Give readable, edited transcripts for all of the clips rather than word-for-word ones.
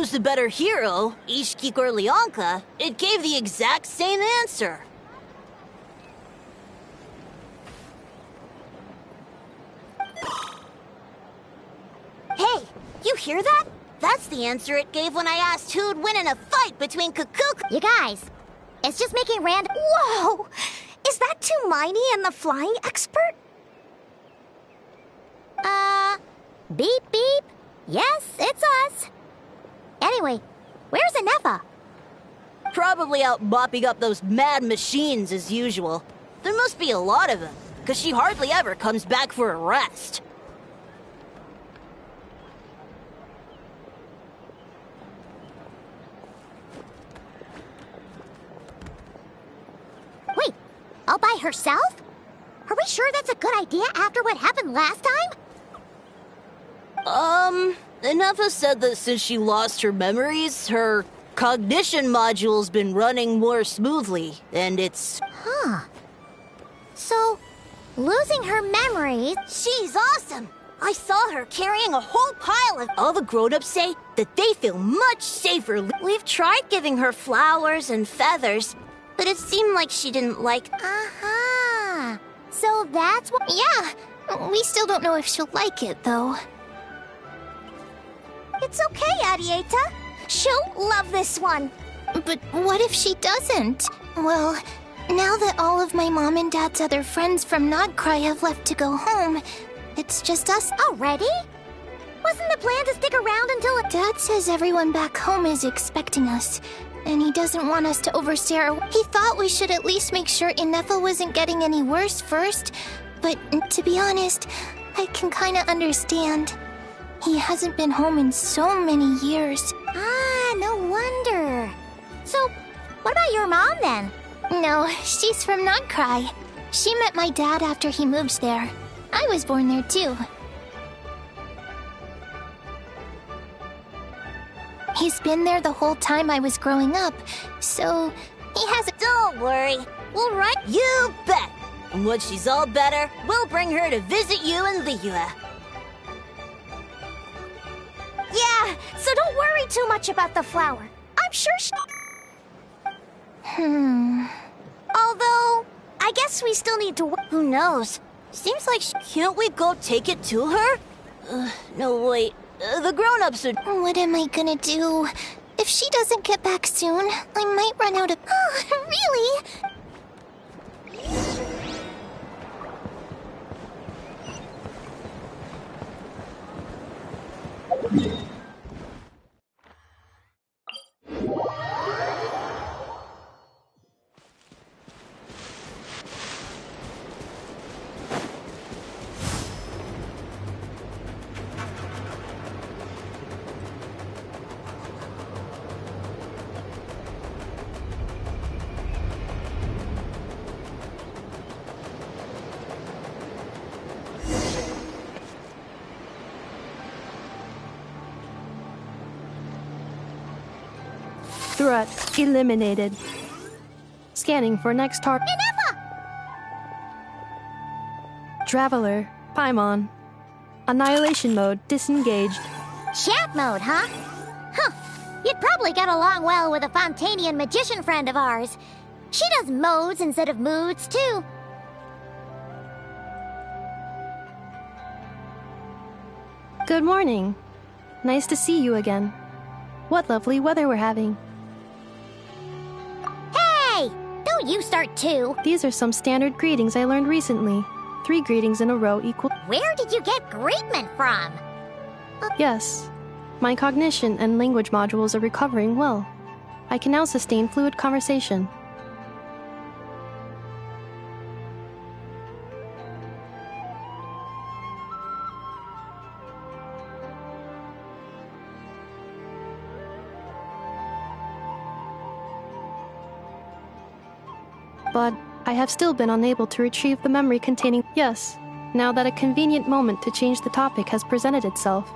who's the better hero, Ishkik or Leonka, it gave the exact same answer. Hey, you hear that? That's the answer it gave when I asked who'd win in a fight between Cuckoo. You guys, it's just making random. Whoa! Is that Tumaini and the flying expert? Beep beep. Yes, it's us. Anyway, where's Anefa? Probably out mopping up those mad machines as usual. There must be a lot of them, because she hardly ever comes back for a rest. Wait, all by herself? Are we sure that's a good idea after what happened last time? Anefa said that since she lost her memories, her cognition module's been running more smoothly, and it's... Huh. So, losing her memories... She's awesome! I saw her carrying a whole pile of... All the grown-ups say that they feel much safer. We've tried giving her flowers and feathers, but it seemed like she didn't like... Uh-huh. So that's what... Yeah, we still don't know if she'll like it, though. It's okay, Arieta. She'll love this one. But what if she doesn't? Well, now that all of my mom and dad's other friends from Nodcry have left to go home, it's just us. Already? Wasn't the plan to stick around until... Dad says everyone back home is expecting us, and he doesn't want us to overstay our... He thought we should at least make sure Inefa wasn't getting any worse first, but to be honest, I can kinda understand. He hasn't been home in so many years. Ah, no wonder. So, what about your mom then? No, she's from Nodcry. She met my dad after he moved there. I was born there too. He's been there the whole time I was growing up, so he hasn't... Don't worry, we'll write... You bet! And once she's all better, we'll bring her to visit you in Liyue. Yeah, so don't worry too much about the flower. I'm sure she... Although, I guess we still need to... Who knows? Seems like Can't we go take it to her? No, wait. The grown-ups are... What am I gonna do? If she doesn't get back soon, I might run out of... Oh, really? Threat eliminated. Scanning for next target. Inefa! Traveler, Paimon. Annihilation mode disengaged. Chat mode, huh? Huh. You'd probably get along well with a Fontanian magician friend of ours. She does modes instead of moods, too. Good morning. Nice to see you again. What lovely weather we're having. Hey! Don't you start too. These are some standard greetings I learned recently. 3 greetings in a row equal... Where did you get greetment from? Yes. My cognition and language modules are recovering well. I can now sustain fluid conversation. But I have still been unable to retrieve the memory containing... Yes, now that a convenient moment to change the topic has presented itself.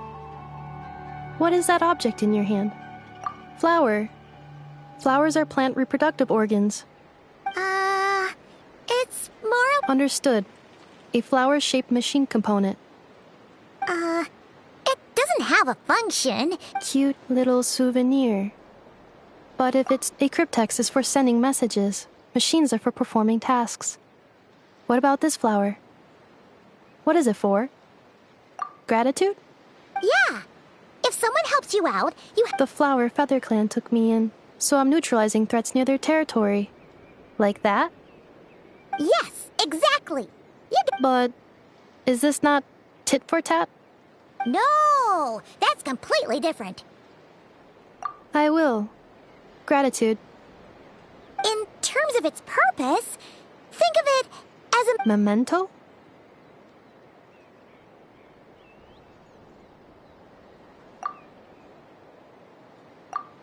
What is that object in your hand? Flower. Flowers are plant reproductive organs. It's more of... Understood. A flower-shaped machine component. It doesn't have a function. Cute little souvenir. But if it's a cryptex is for sending messages, machines are for performing tasks. What about this flower? What is it for? Gratitude? Yeah. If someone helps you out, The flower Feather Clan took me in, so I'm neutralizing threats near their territory. Like that? Yes, exactly. But is this not tit for tat? No, that's completely different. I will. Gratitude. In terms of its purpose, think of it as a... Memento?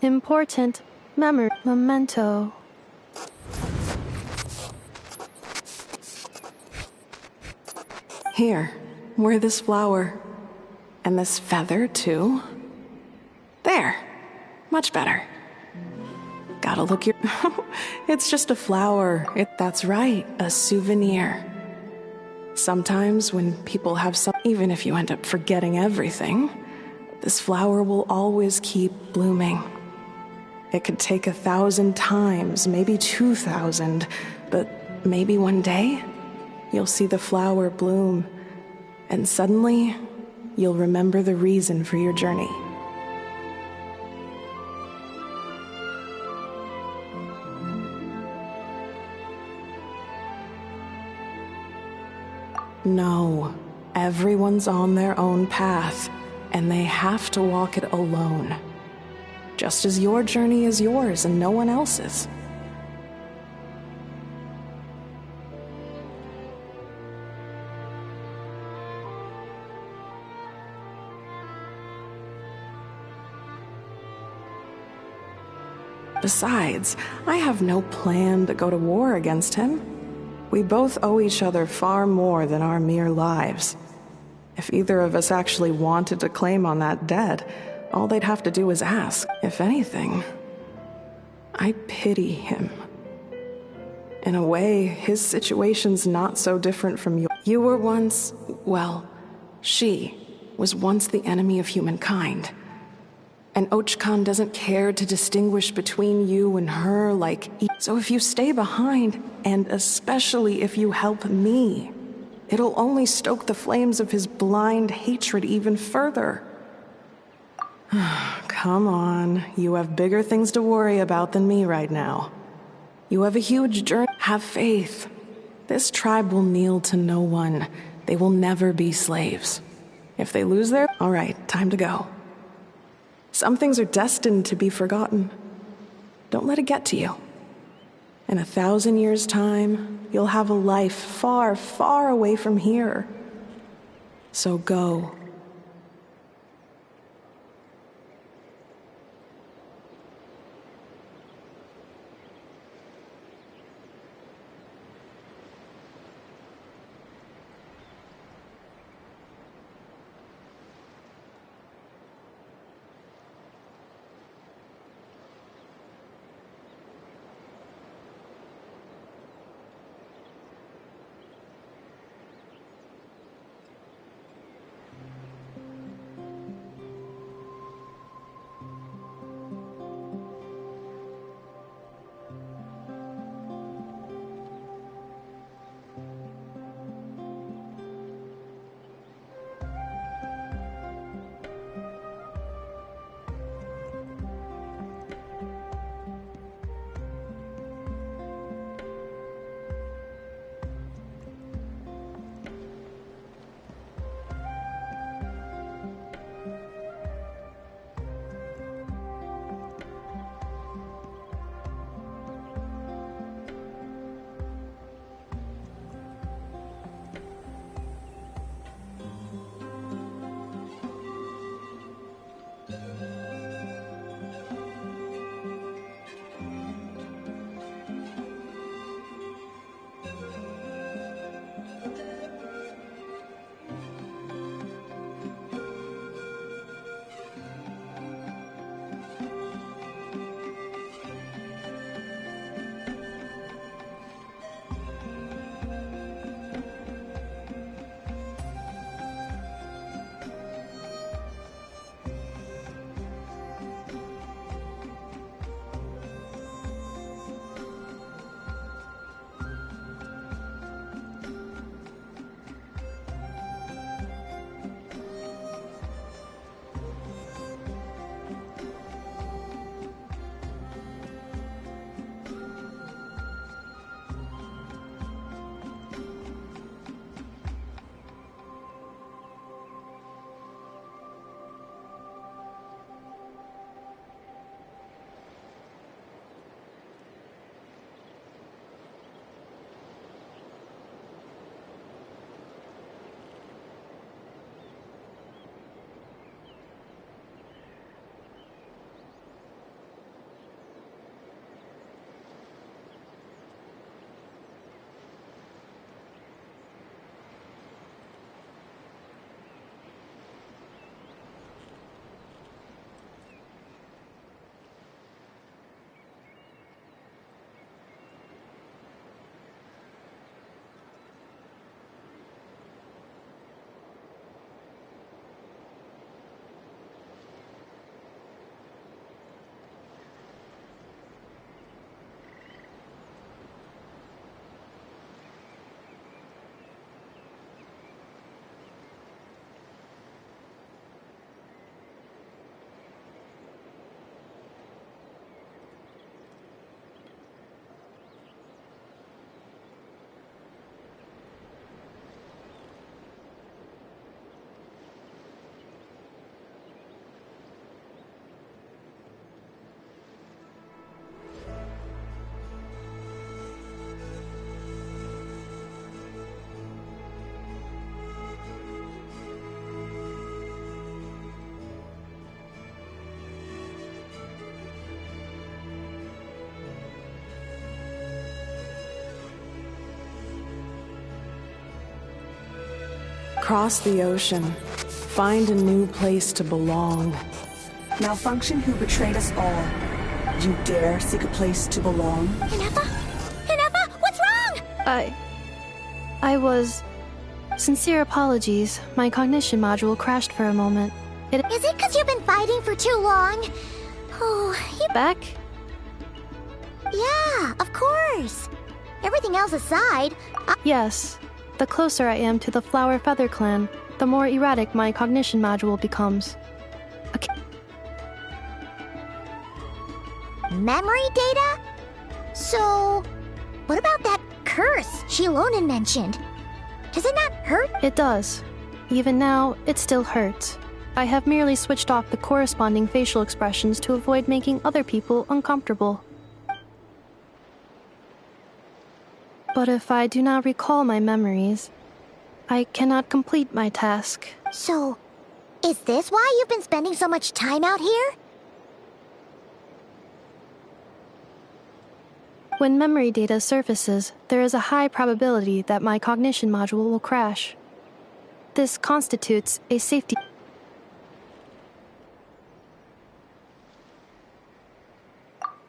Important memory. Memento. Here, wear this flower. And this feather, too. There. Much better. Gotta look your... It's just a flower. That's right, a souvenir. Sometimes when people have some... Even if you end up forgetting everything, this flower will always keep blooming. It could take 1,000 times, maybe 2,000, but maybe one day, you'll see the flower bloom, and suddenly, you'll remember the reason for your journey. No, everyone's on their own path, and they have to walk it alone. Just as your journey is yours and no one else's. Besides, I have no plan to go to war against him. We both owe each other far more than our mere lives. If either of us actually wanted to claim on that debt, all they'd have to do is ask. If anything, I pity him. In a way, his situation's not so different from yours. You were once, well, she was once the enemy of humankind. And Ochkan doesn't care to distinguish between you and her like... So if you stay behind, and especially if you help me, it'll only stoke the flames of his blind hatred even further. Come on, you have bigger things to worry about than me right now. You have a huge journey. Have faith. This tribe will kneel to no one. They will never be slaves. If they lose their... All right, time to go. Some things are destined to be forgotten. Don't let it get to you. In 1,000 years' time, you'll have a life far, far away from here. So go. Cross the ocean. Find a new place to belong. Malfunction who betrayed us all. You dare seek a place to belong? Hinefa? Hinefa, what's wrong? I was... Sincere apologies. My cognition module crashed for a moment. Is it because you've been fighting for too long? Oh, you... Back? Yeah, of course. Everything else aside, Yes. The closer I am to the Flower Feather clan, the more erratic my cognition module becomes. memory data? So, what about that curse Shilonen mentioned? Does it not hurt? It does. Even now, it still hurts. I have merely switched off the corresponding facial expressions to avoid making other people uncomfortable. But if I do not recall my memories, I cannot complete my task. So, is this why you've been spending so much time out here? When memory data surfaces, there is a high probability that my cognition module will crash. This constitutes a safety...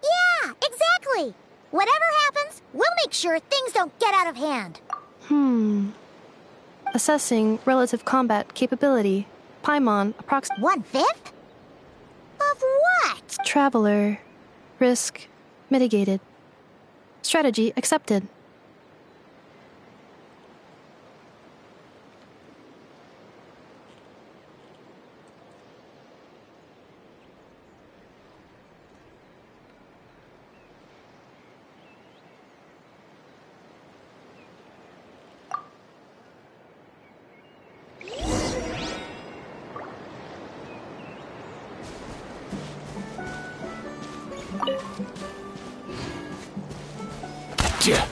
Yeah, exactly! Whatever happens, we'll make sure things don't get out of hand. Assessing relative combat capability. Paimon, approx... 1/5? Of what? Traveler. Risk mitigated. Strategy accepted. Yeah.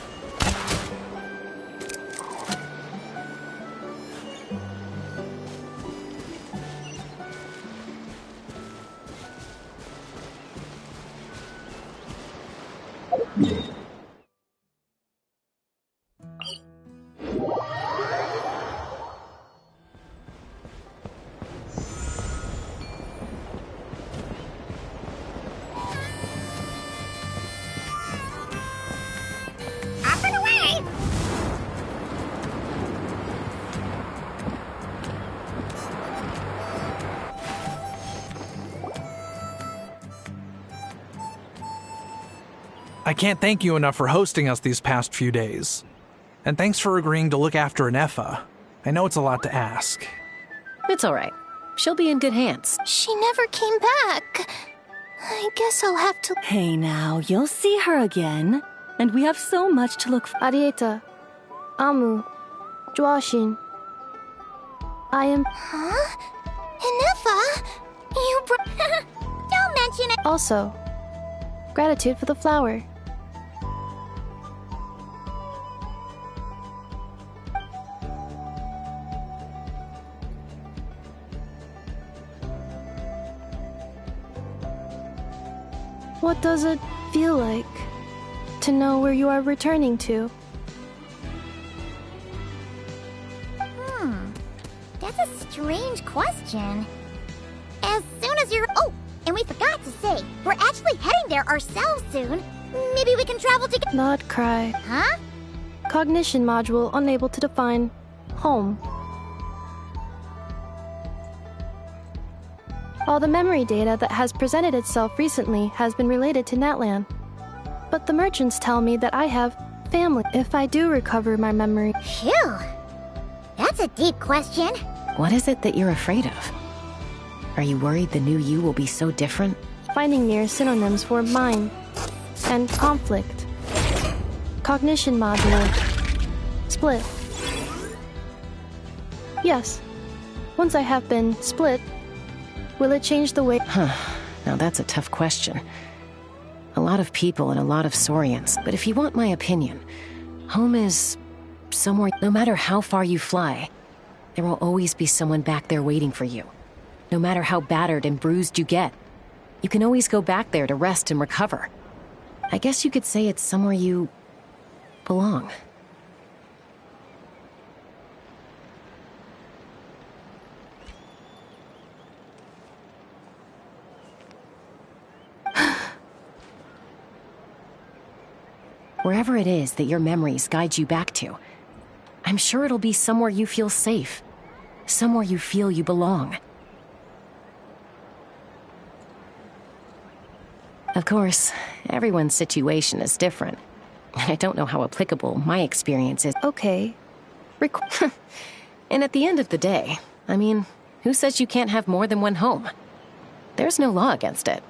I can't thank you enough for hosting us these past few days. And thanks for agreeing to look after Anefa. I know it's a lot to ask. It's all right. She'll be in good hands. She never came back. I guess I'll have to... Hey now, you'll see her again. And we have so much to look for. Arieta. Amu. Joashin. I am... Huh? Hinefa? You Don't mention it. Also, gratitude for the flower. What does it feel like to know where you are returning to? That's a strange question. As soon as you're... Oh, and we forgot to say, we're actually heading there ourselves soon. Maybe we can travel together. Not cry. Huh? Cognition module unable to define home. All the memory data that has presented itself recently has been related to Natlan. But the merchants tell me that I have family if I do recover my memory. Phew. That's a deep question. What is it that you're afraid of? Are you worried the new you will be so different? Finding near synonyms for mine and conflict. Cognition module. Split. Yes. Once I have been split, will it change the way... Now that's a tough question. A lot of people and a lot of Saurians, but if you want my opinion, home is somewhere... No matter how far you fly, there will always be someone back there waiting for you. No matter how battered and bruised you get, you can always go back there to rest and recover. I guess you could say it's somewhere you belong. Wherever it is that your memories guide you back to, I'm sure it'll be somewhere you feel safe. Somewhere you feel you belong. Of course, everyone's situation is different. I don't know how applicable my experience is. Okay. And at the end of the day, I mean, who says you can't have more than one home? There's no law against it.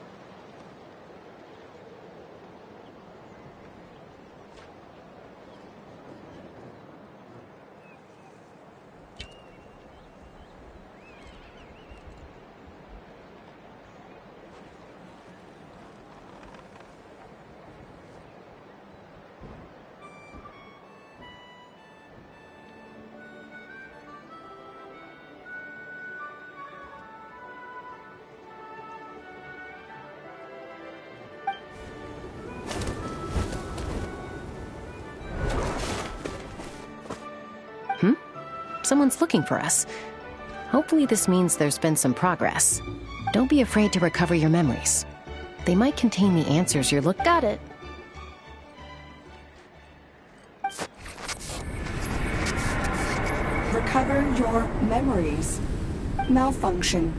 Someone's looking for us. Hopefully this means there's been some progress. Don't be afraid to recover your memories. They might contain the answers you're looking. Got it. Recover your memories. Malfunction.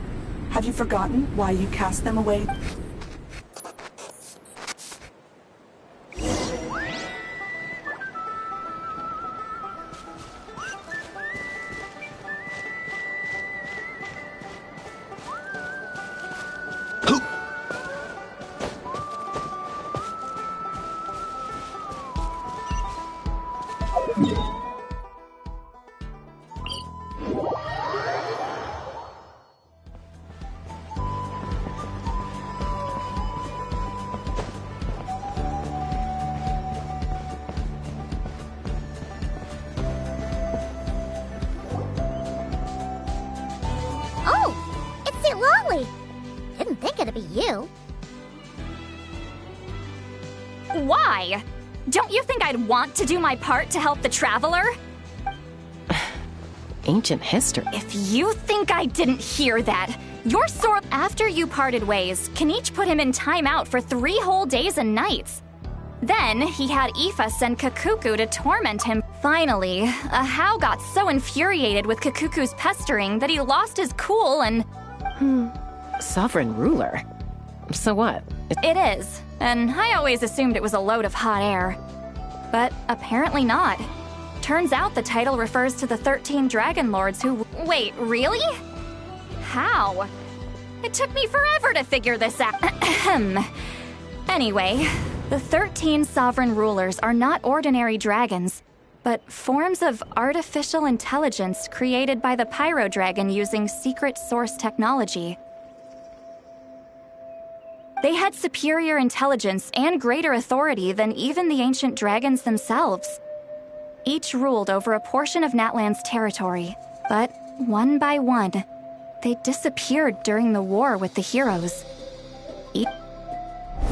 Have you forgotten why you cast them away? Didn't think it'd be you. Why? Don't you think I'd want to do my part to help the traveler? Ancient history. If you think I didn't hear that, your sword. After you parted ways, Kenichi put him in timeout for 3 whole days and nights. Then he had Aoife send Kakuku to torment him. Finally, Ahau got so infuriated with Kakuku's pestering that he lost his cool and... Sovereign ruler? So what? It is, and I always assumed it was a load of hot air. But apparently not. Turns out the title refers to the 13 Dragon Lords who... Wait, really? How? It took me forever to figure this out. Anyway, the 13 sovereign rulers are not ordinary dragons, but forms of artificial intelligence created by the Pyro Dragon using secret source technology. They had superior intelligence and greater authority than even the ancient dragons themselves. Each ruled over a portion of Natlan's territory, but one by one, they disappeared during the war with the heroes.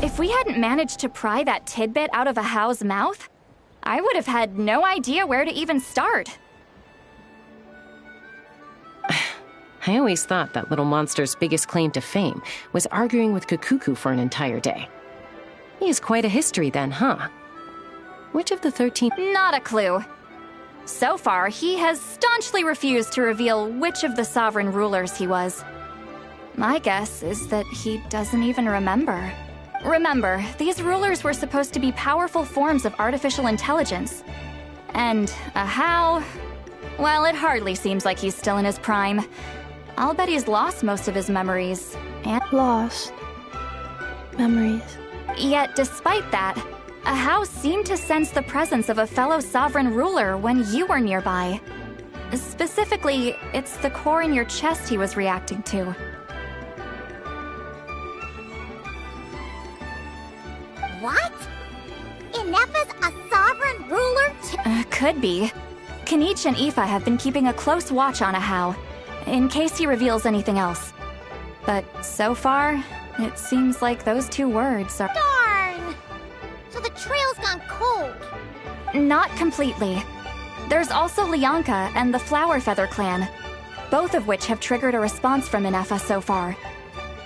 If we hadn't managed to pry that tidbit out of Ahau's mouth, I would have had no idea where to even start. I always thought that little monster's biggest claim to fame was arguing with Kakuku for an entire day. He has quite a history then, huh? Which of the 13... Not a clue. So far, he has staunchly refused to reveal which of the sovereign rulers he was. My guess is that he doesn't even remember. Remember, these rulers were supposed to be powerful forms of artificial intelligence. And Ahau... Well, it hardly seems like he's still in his prime. I'll bet he's lost most of his memories. And Lost. Memories. Yet, despite that, Ahau seemed to sense the presence of a fellow sovereign ruler when you were nearby. Specifically, it's the core in your chest he was reacting to. What? Inepha's a sovereign ruler Could be. Kenichi and Aoife have been keeping a close watch on Ahau, in case he reveals anything else. But so far, it seems like those 2 words are... Darn! So the trail's gone cold. Not completely. There's also Lianka and the Flower Feather clan, both of which have triggered a response from Inepha so far.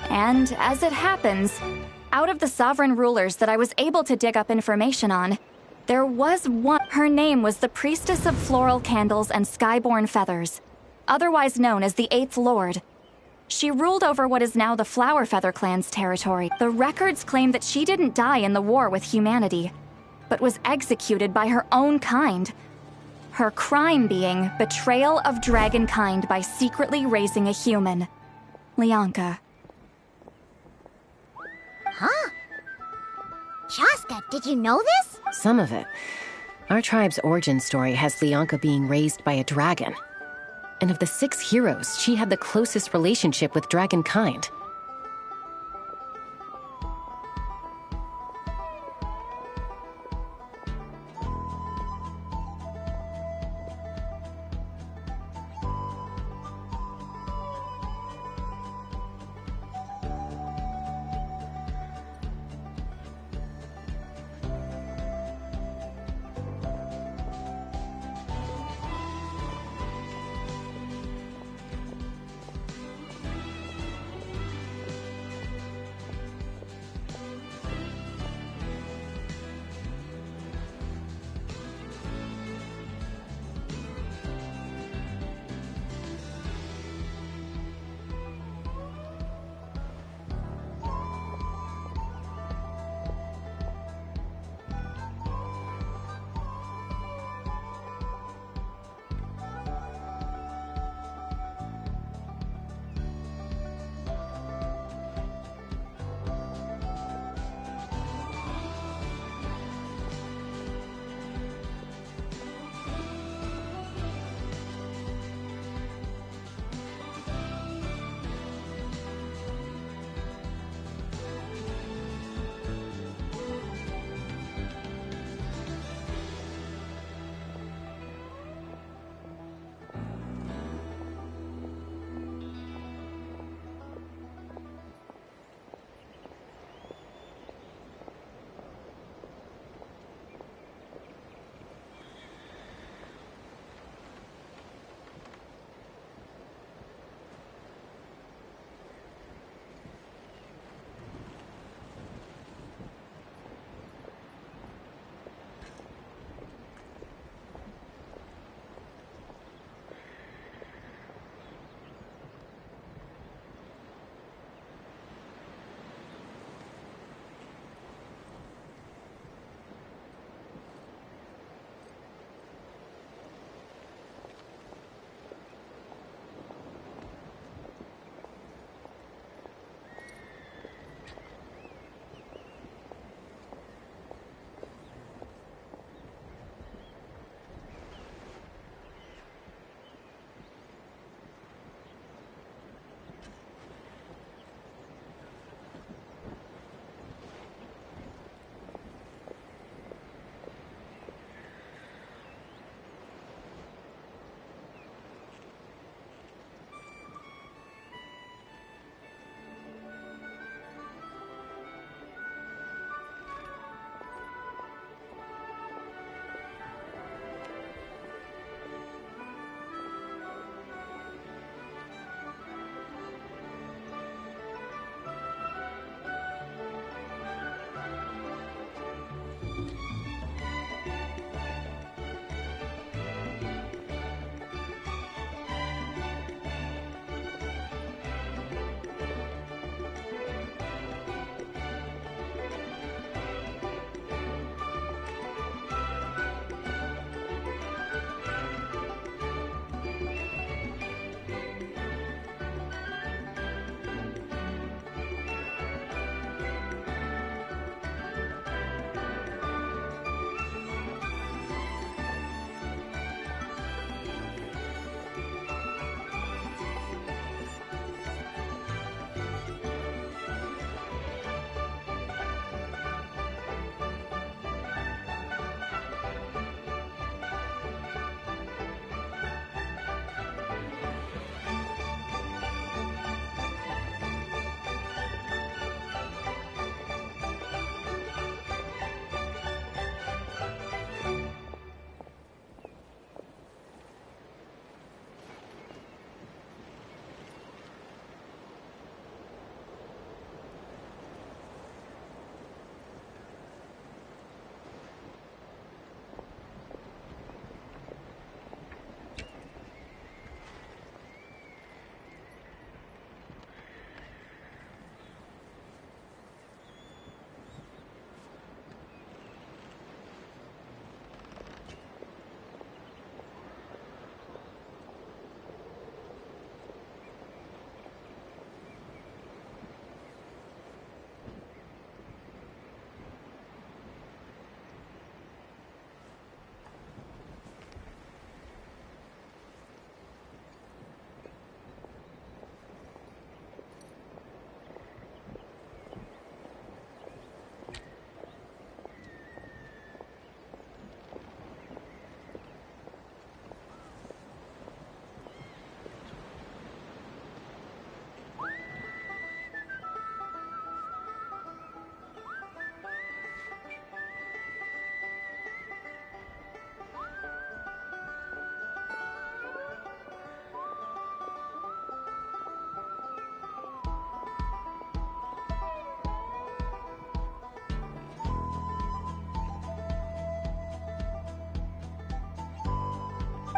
And as it happens, out of the sovereign rulers that I was able to dig up information on, There was one. Her name was the Priestess of Floral Candles and Skyborn Feathers, otherwise known as the Eighth Lord. She ruled over what is now the Flower Feather Clan's territory. The records claim that she didn't die in the war with humanity, but was executed by her own kind. Her crime being betrayal of dragonkind by secretly raising a human. Lianka. Huh? Chaska, did you know this? Some of it. Our tribe's origin story has Lianka being raised by a dragon. And of the 6 heroes, she had the closest relationship with dragonkind.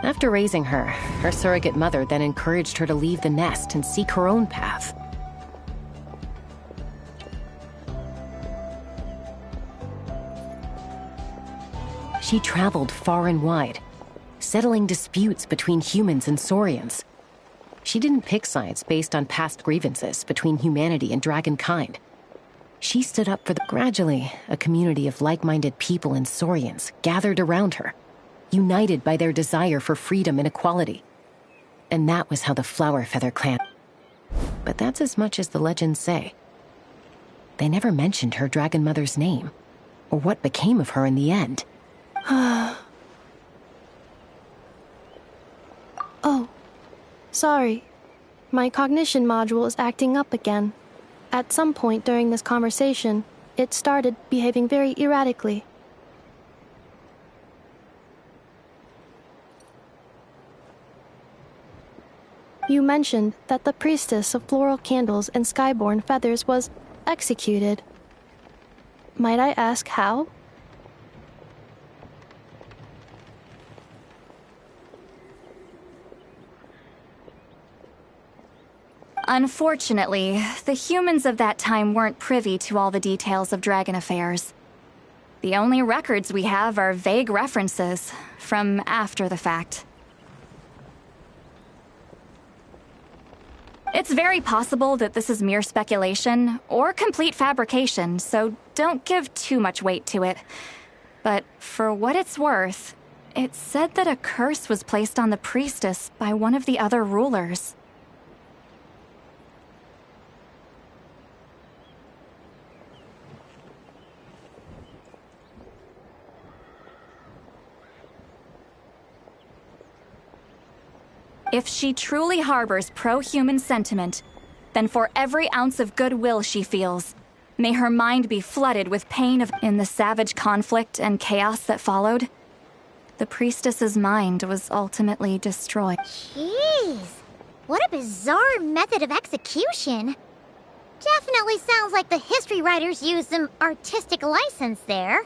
After raising her, her surrogate mother then encouraged her to leave the nest and seek her own path. She traveled far and wide, settling disputes between humans and Saurians. She didn't pick sides based on past grievances between humanity and dragonkind. She stood up for Gradually, a community of like-minded people and Saurians gathered around her, united by their desire for freedom and equality. And that was how the Flower Feather clan... But that's as much as the legends say. They never mentioned her dragon mother's name, or what became of her in the end. Oh, sorry. My cognition module is acting up again. At some point during this conversation, it started behaving very erratically. You mentioned that the priestess of floral candles and skyborn feathers was executed. Might I ask how? Unfortunately, the humans of that time weren't privy to all the details of dragon affairs. The only records we have are vague references from after the fact. It's very possible that this is mere speculation or complete fabrication, so don't give too much weight to it. But for what it's worth, it's said that a curse was placed on the priestess by one of the other rulers. If she truly harbors pro-human sentiment, then for every ounce of goodwill she feels, may her mind be flooded with pain in the savage conflict and chaos that followed. The priestess's mind was ultimately destroyed. Jeez, what a bizarre method of execution. Definitely sounds like the history writers used some artistic license there.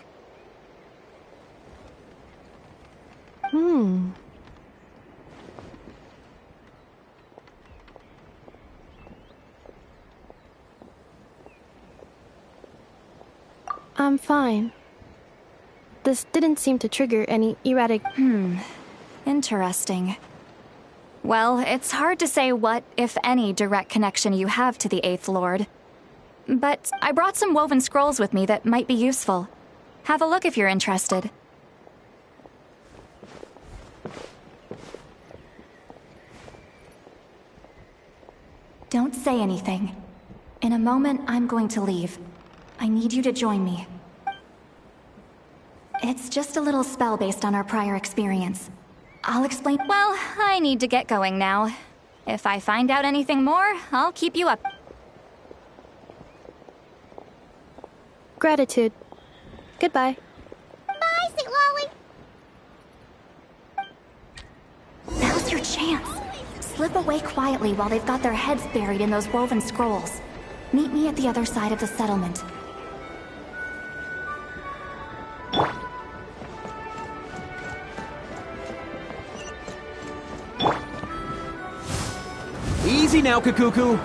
I'm fine. This didn't seem to trigger any erratic... Interesting. Well, it's hard to say what, if any, direct connection you have to the Eighth Lord. But I brought some woven scrolls with me that might be useful. Have a look if you're interested. Don't say anything. In a moment, I'm going to leave. I need you to join me. It's just a little spell based on our prior experience. I'll explain. Well, I need to get going now. If I find out anything more, I'll keep you up. Gratitude. Goodbye. Bye, St. Lolly. Now's your chance. Slip away quietly while they've got their heads buried in those woven scrolls. Meet me at the other side of the settlement. Easy now, Kakuku.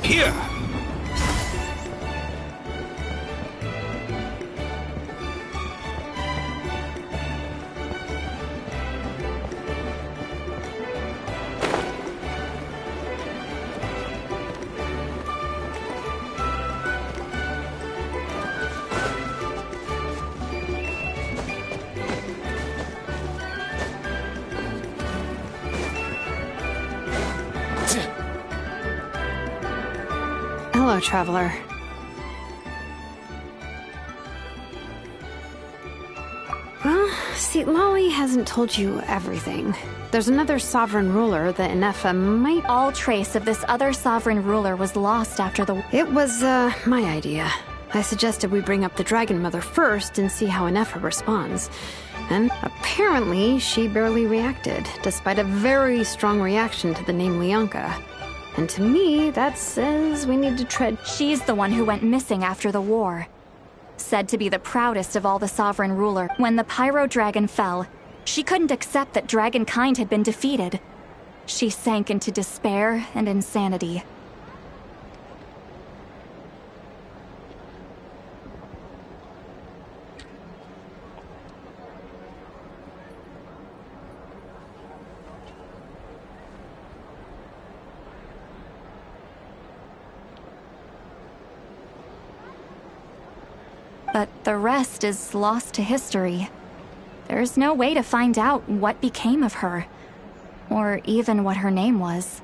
Here. Hello, traveler. Well, see, Lolly hasn't told you everything. There's another sovereign ruler that Inefa might... All trace of this other sovereign ruler was lost after the... It was, my idea. I suggested we bring up the Dragon Mother first and see how Inefa responds. And apparently, she barely reacted, despite a very strong reaction to the name Leonka. And to me, that says we need to tread... She's the one who went missing after the war. said to be the proudest of all the sovereign ruler. When the Pyro Dragon fell, she couldn't accept that dragonkind had been defeated. She sank into despair and insanity. But the rest is lost to history. There's no way to find out what became of her, or even what her name was.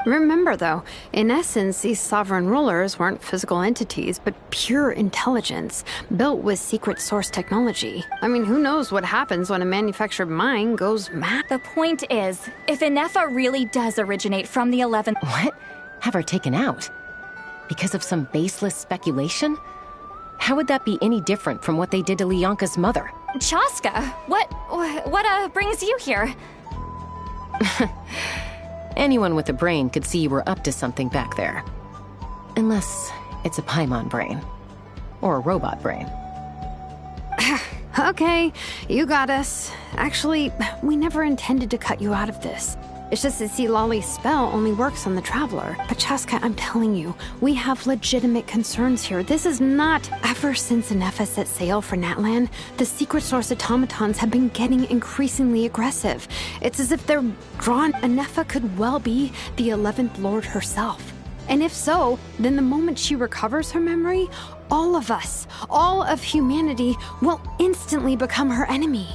Remember, though, in essence, these sovereign rulers weren't physical entities, but pure intelligence, built with secret source technology. I mean, who knows what happens when a manufactured mind goes mad? The point is, if Inefa really does originate from the 11th... What? Have her taken out? Because of some baseless speculation? How would that be any different from what they did to Lianka's mother? Chaska, what brings you here? Anyone with a brain could see you were up to something back there. Unless it's a Paimon brain. Or a robot brain. Okay, you got us. Actually, we never intended to cut you out of this. It's just that Lolly's spell only works on the Traveler. But Chaska, I'm telling you, we have legitimate concerns here. This is not... Ever since Inefa set sail for Natlan, the secret source automatons have been getting increasingly aggressive. It's as if they're drawn. Inefa could well be the 11th Lord herself. And if so, then the moment she recovers her memory, all of us, all of humanity, will instantly become her enemy.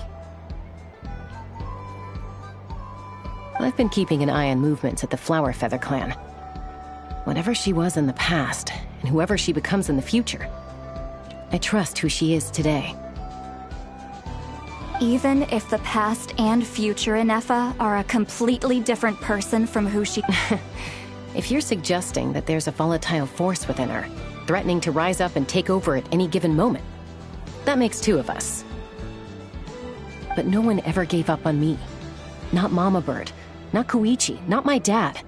I've been keeping an eye on movements at the Flower Feather clan. Whatever she was in the past, and whoever she becomes in the future, I trust who she is today. Even if the past and future Inefa are a completely different person from who she... If you're suggesting that there's a volatile force within her, threatening to rise up and take over at any given moment, that makes two of us. But no one ever gave up on me. Not Mama Bird, not Koichi, not my dad.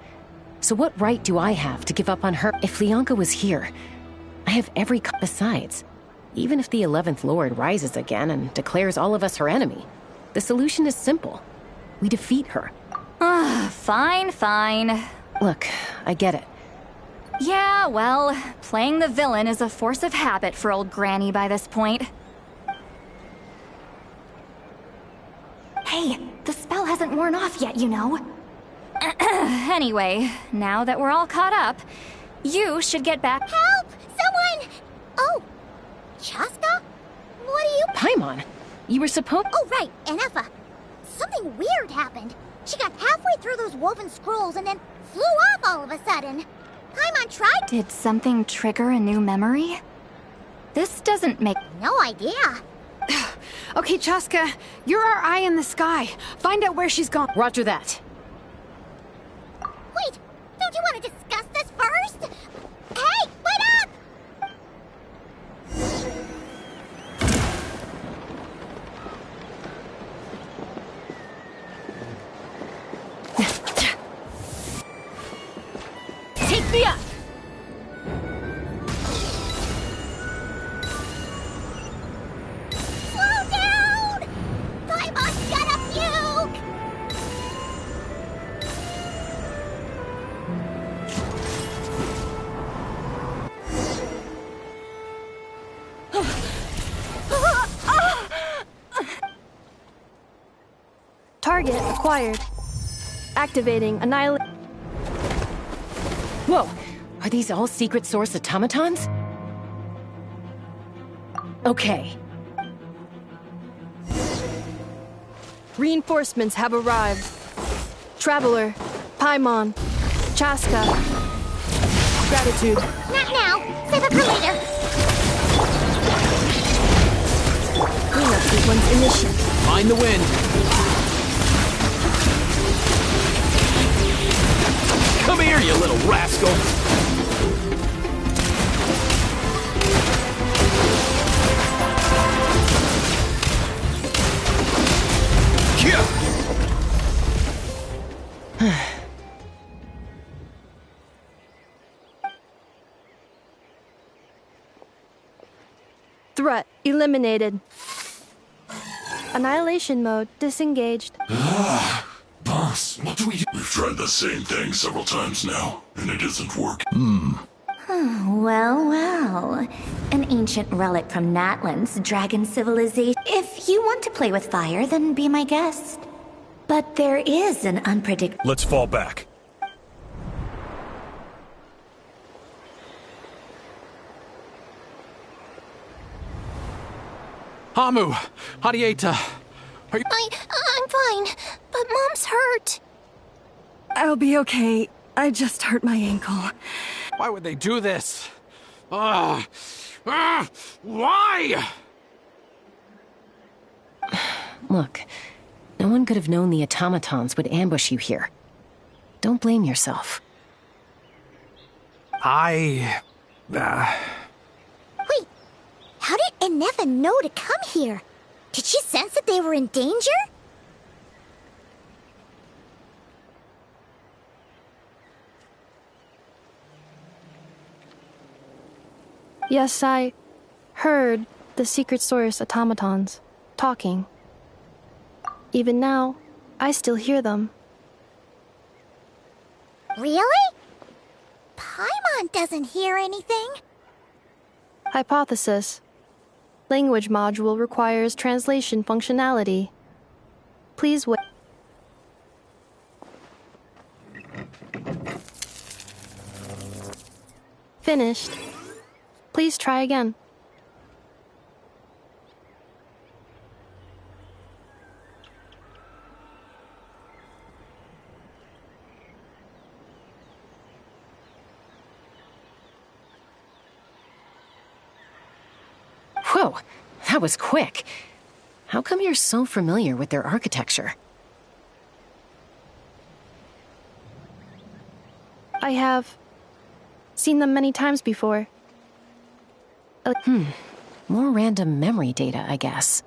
So what right do I have to give up on her? If Lianka was here, I have every... Besides, even if the 11th Lord rises again and declares all of us her enemy, the solution is simple. We defeat her. Fine. Look, I get it. Yeah, well, playing the villain is a force of habit for old Granny by this point. Hey, the spell hasn't worn off yet, you know. Anyway, now that we're all caught up, you should get back— Help! Someone! Oh, Chaska? What are you— Paimon, you were supposed— Oh, right, Inefa. Something weird happened. She got halfway through those woven scrolls and then flew off all of a sudden. Paimon tried— Did something trigger a new memory? This doesn't make— No idea. Okay, Chaska, you're our eye in the sky. Find out where she's gone. Roger that. Wait, don't you want to discuss this first? Hey, wait up! Take me up! Slow down! Paimon's gonna puke! Target acquired. Activating annihilate. Whoa! Are these all secret source automatons? Okay. Reinforcements have arrived. Traveler, Paimon, Chaska. Gratitude. Not now. Save it for later. Cleanup sequence initiated. Mind the wind. Come here, you little rascal! Threat eliminated. Annihilation mode disengaged. Boss, what do we do? We've tried the same thing several times now, and it isn't working. Well, well. An ancient relic from Natlan's dragon civilization. If you want to play with fire, then be my guest. But there is an unpredictable... Let's fall back. Hamu! Hadieta! Are you... I'm fine, but Mom's hurt. I'll be okay. I just hurt my ankle. Why would they do this? Why? Look, no one could have known the automatons would ambush you here. Don't blame yourself. Wait, how did Inefa know to come here? Did she sense that they were in danger? Yes, I heard the Secret Source automatons talking. Even now, I still hear them. Really? Paimon doesn't hear anything. Hypothesis. Language module requires translation functionality. Please wait. Finished. Please try again. Whoa, that was quick. How come you're so familiar with their architecture? I have seen them many times before. More random memory data, I guess.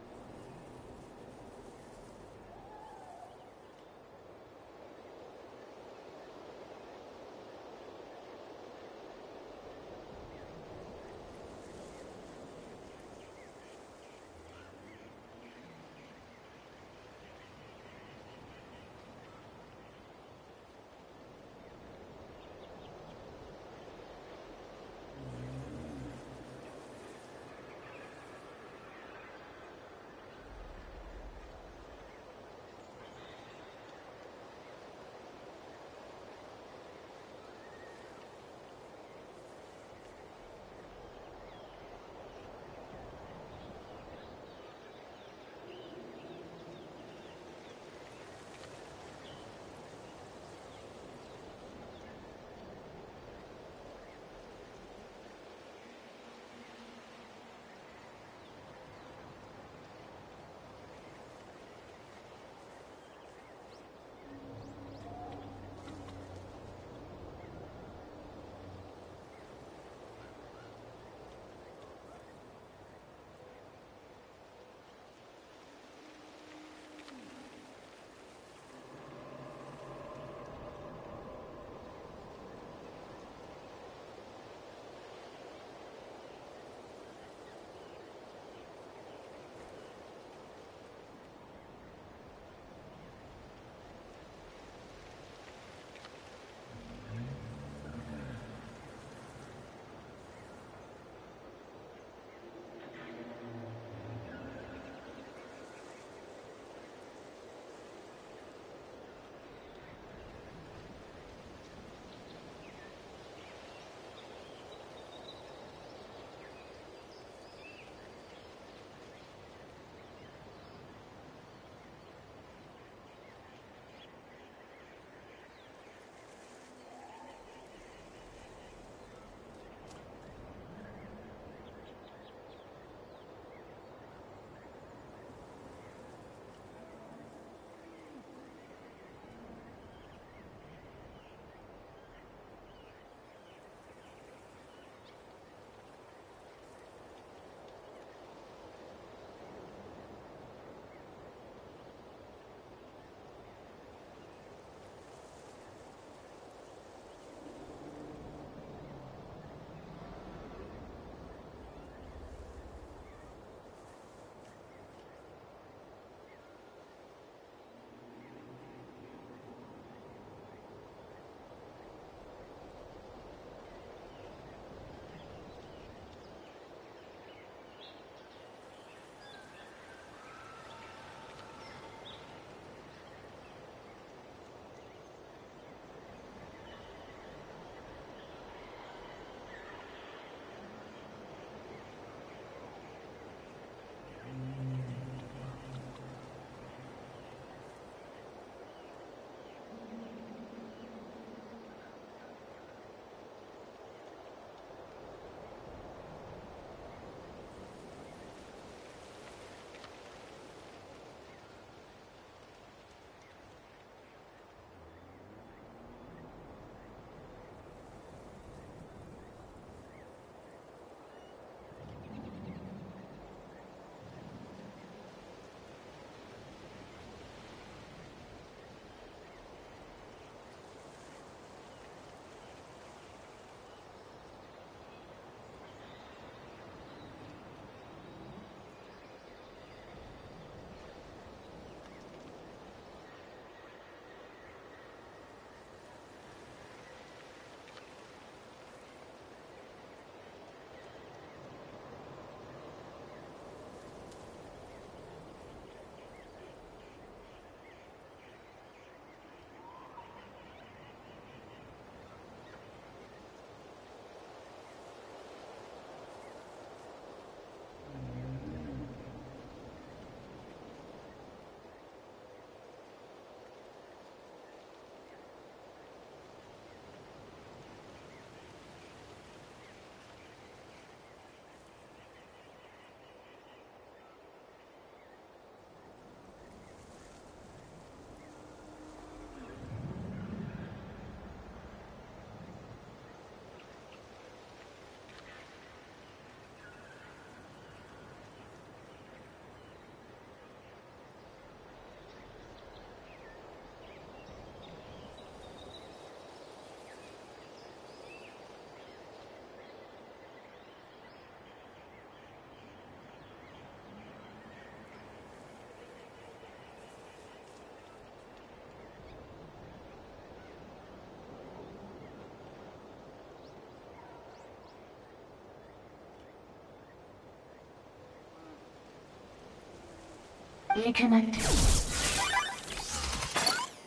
Reconnecting.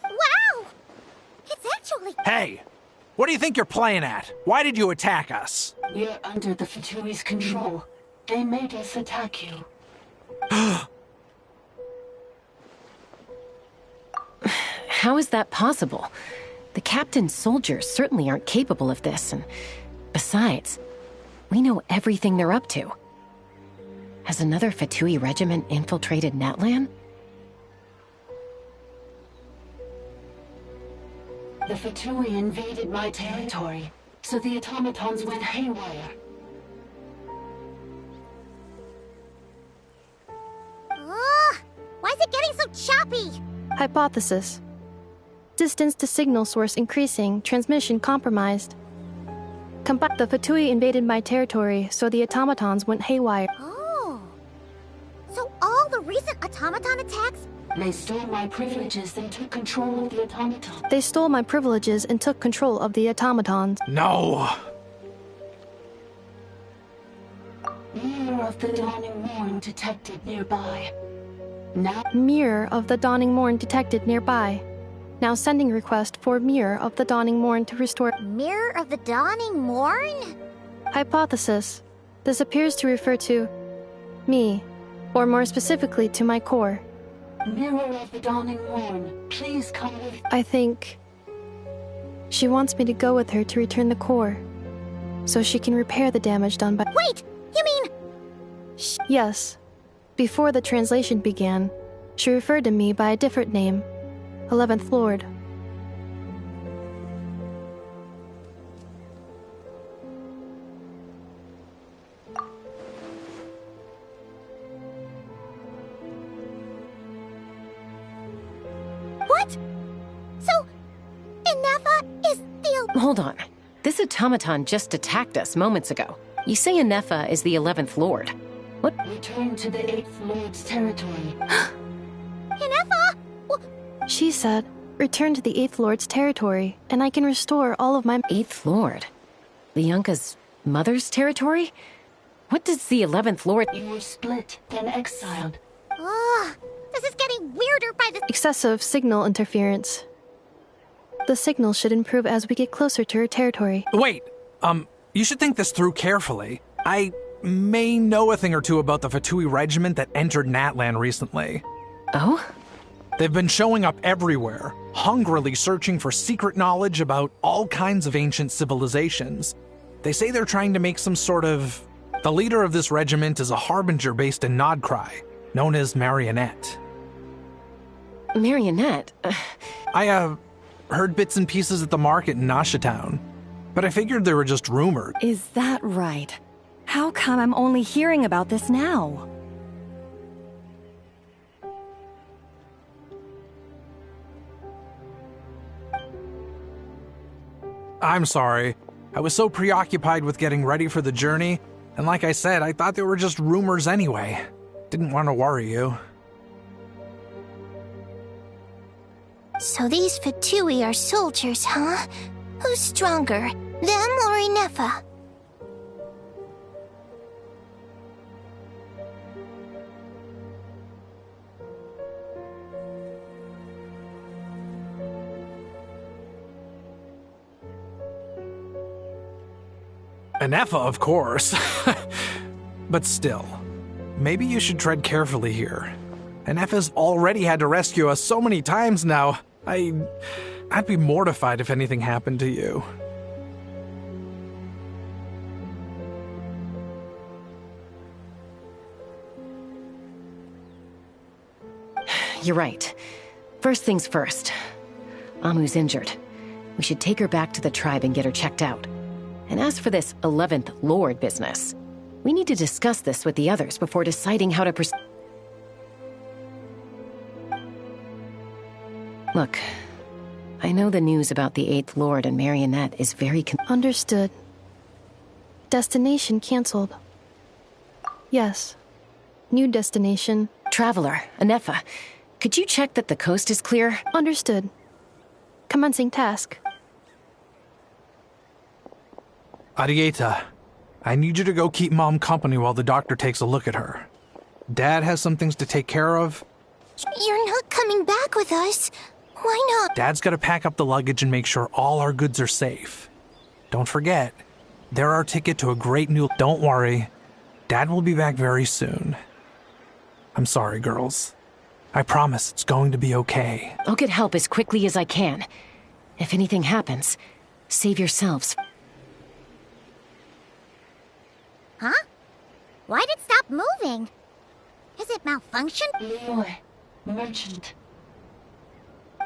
Wow! It's actually... Hey! What do you think you're playing at? Why did you attack us? You're under the Fatui's control. They made us attack you. How is that possible? The captain's soldiers certainly aren't capable of this, and besides, we know everything they're up to. Has another Fatui regiment infiltrated Natlan? The Fatui invaded my territory, so the automatons went haywire. Ugh! Why is it getting so choppy? Hypothesis. Distance to signal source increasing, transmission compromised. The Fatui invaded my territory, so the automatons went haywire. Oh. So all the recent automaton attacks? They stole my privileges and took control of the automatons. They stole my privileges and took control of the automatons. No! Mirror of the Dawning Morn detected nearby. Now... Mirror of the Dawning Morn detected nearby. Now sending request for Mirror of the Dawning Morn to restore... Mirror of the Dawning Morn? Hypothesis. This appears to refer to... me. Or more specifically to my core. Mirror of the Dawning Morn, please come with... I think... she wants me to go with her to return the core. So she can repair the damage done by... Wait! You mean... Yes. Before the translation began, she referred to me by a different name. 11th Lord. What? So, Inefa is the... Hold on. This automaton just attacked us moments ago. You say Inefa is the 11th Lord. What? Return to the 8th Lord's territory. Inefa? She said, return to the 8th Lord's territory, and I can restore all of my... 8th Lord? The Yunka's mother's territory? What does the 11th Lord... You were split, then exiled. Ugh, this is getting weirder by the... Excessive signal interference. The signal should improve as we get closer to her territory. Wait, you should think this through carefully. I may know a thing or two about the Fatui regiment that entered Natlan recently. Oh? They've been showing up everywhere, hungrily searching for secret knowledge about all kinds of ancient civilizations. They say they're trying to make some sort of... The leader of this regiment is a harbinger based in Nodcry, known as Marionette. Marionette? I, heard bits and pieces at the market in Nasha Town, but I figured they were just rumored. Is that right? How come I'm only hearing about this now? I'm sorry. I was so preoccupied with getting ready for the journey, and like I said, I thought they were just rumors anyway. Didn't want to worry you. So these Fatui are soldiers, huh? Who's stronger, them or Inefa? Inefa, of course. But still, maybe you should tread carefully here. Inefa's already had to rescue us so many times now. I'd be mortified if anything happened to you. You're right. First things first. Amu's injured. We should take her back to the tribe and get her checked out. And as for this 11th Lord business, we need to discuss this with the others before deciding how to proceed. Look, I know the news about the 8th Lord and Marionette is very Understood. Destination cancelled. Yes. New destination. Traveler, Inefa, could you check that the coast is clear? Understood. Commencing task. Arieta, I need you to go keep Mom company while the doctor takes a look at her. Dad has some things to take care of, You're not coming back with us. Why not? Dad's gotta pack up the luggage and make sure all our goods are safe. Don't forget, they're our ticket to a great new... Don't worry, Dad will be back very soon. I'm sorry, girls. I promise it's going to be okay. I'll get help as quickly as I can. If anything happens, save yourselves. Huh? Why'd it stop moving? Is it malfunctioned? Leroy, merchant.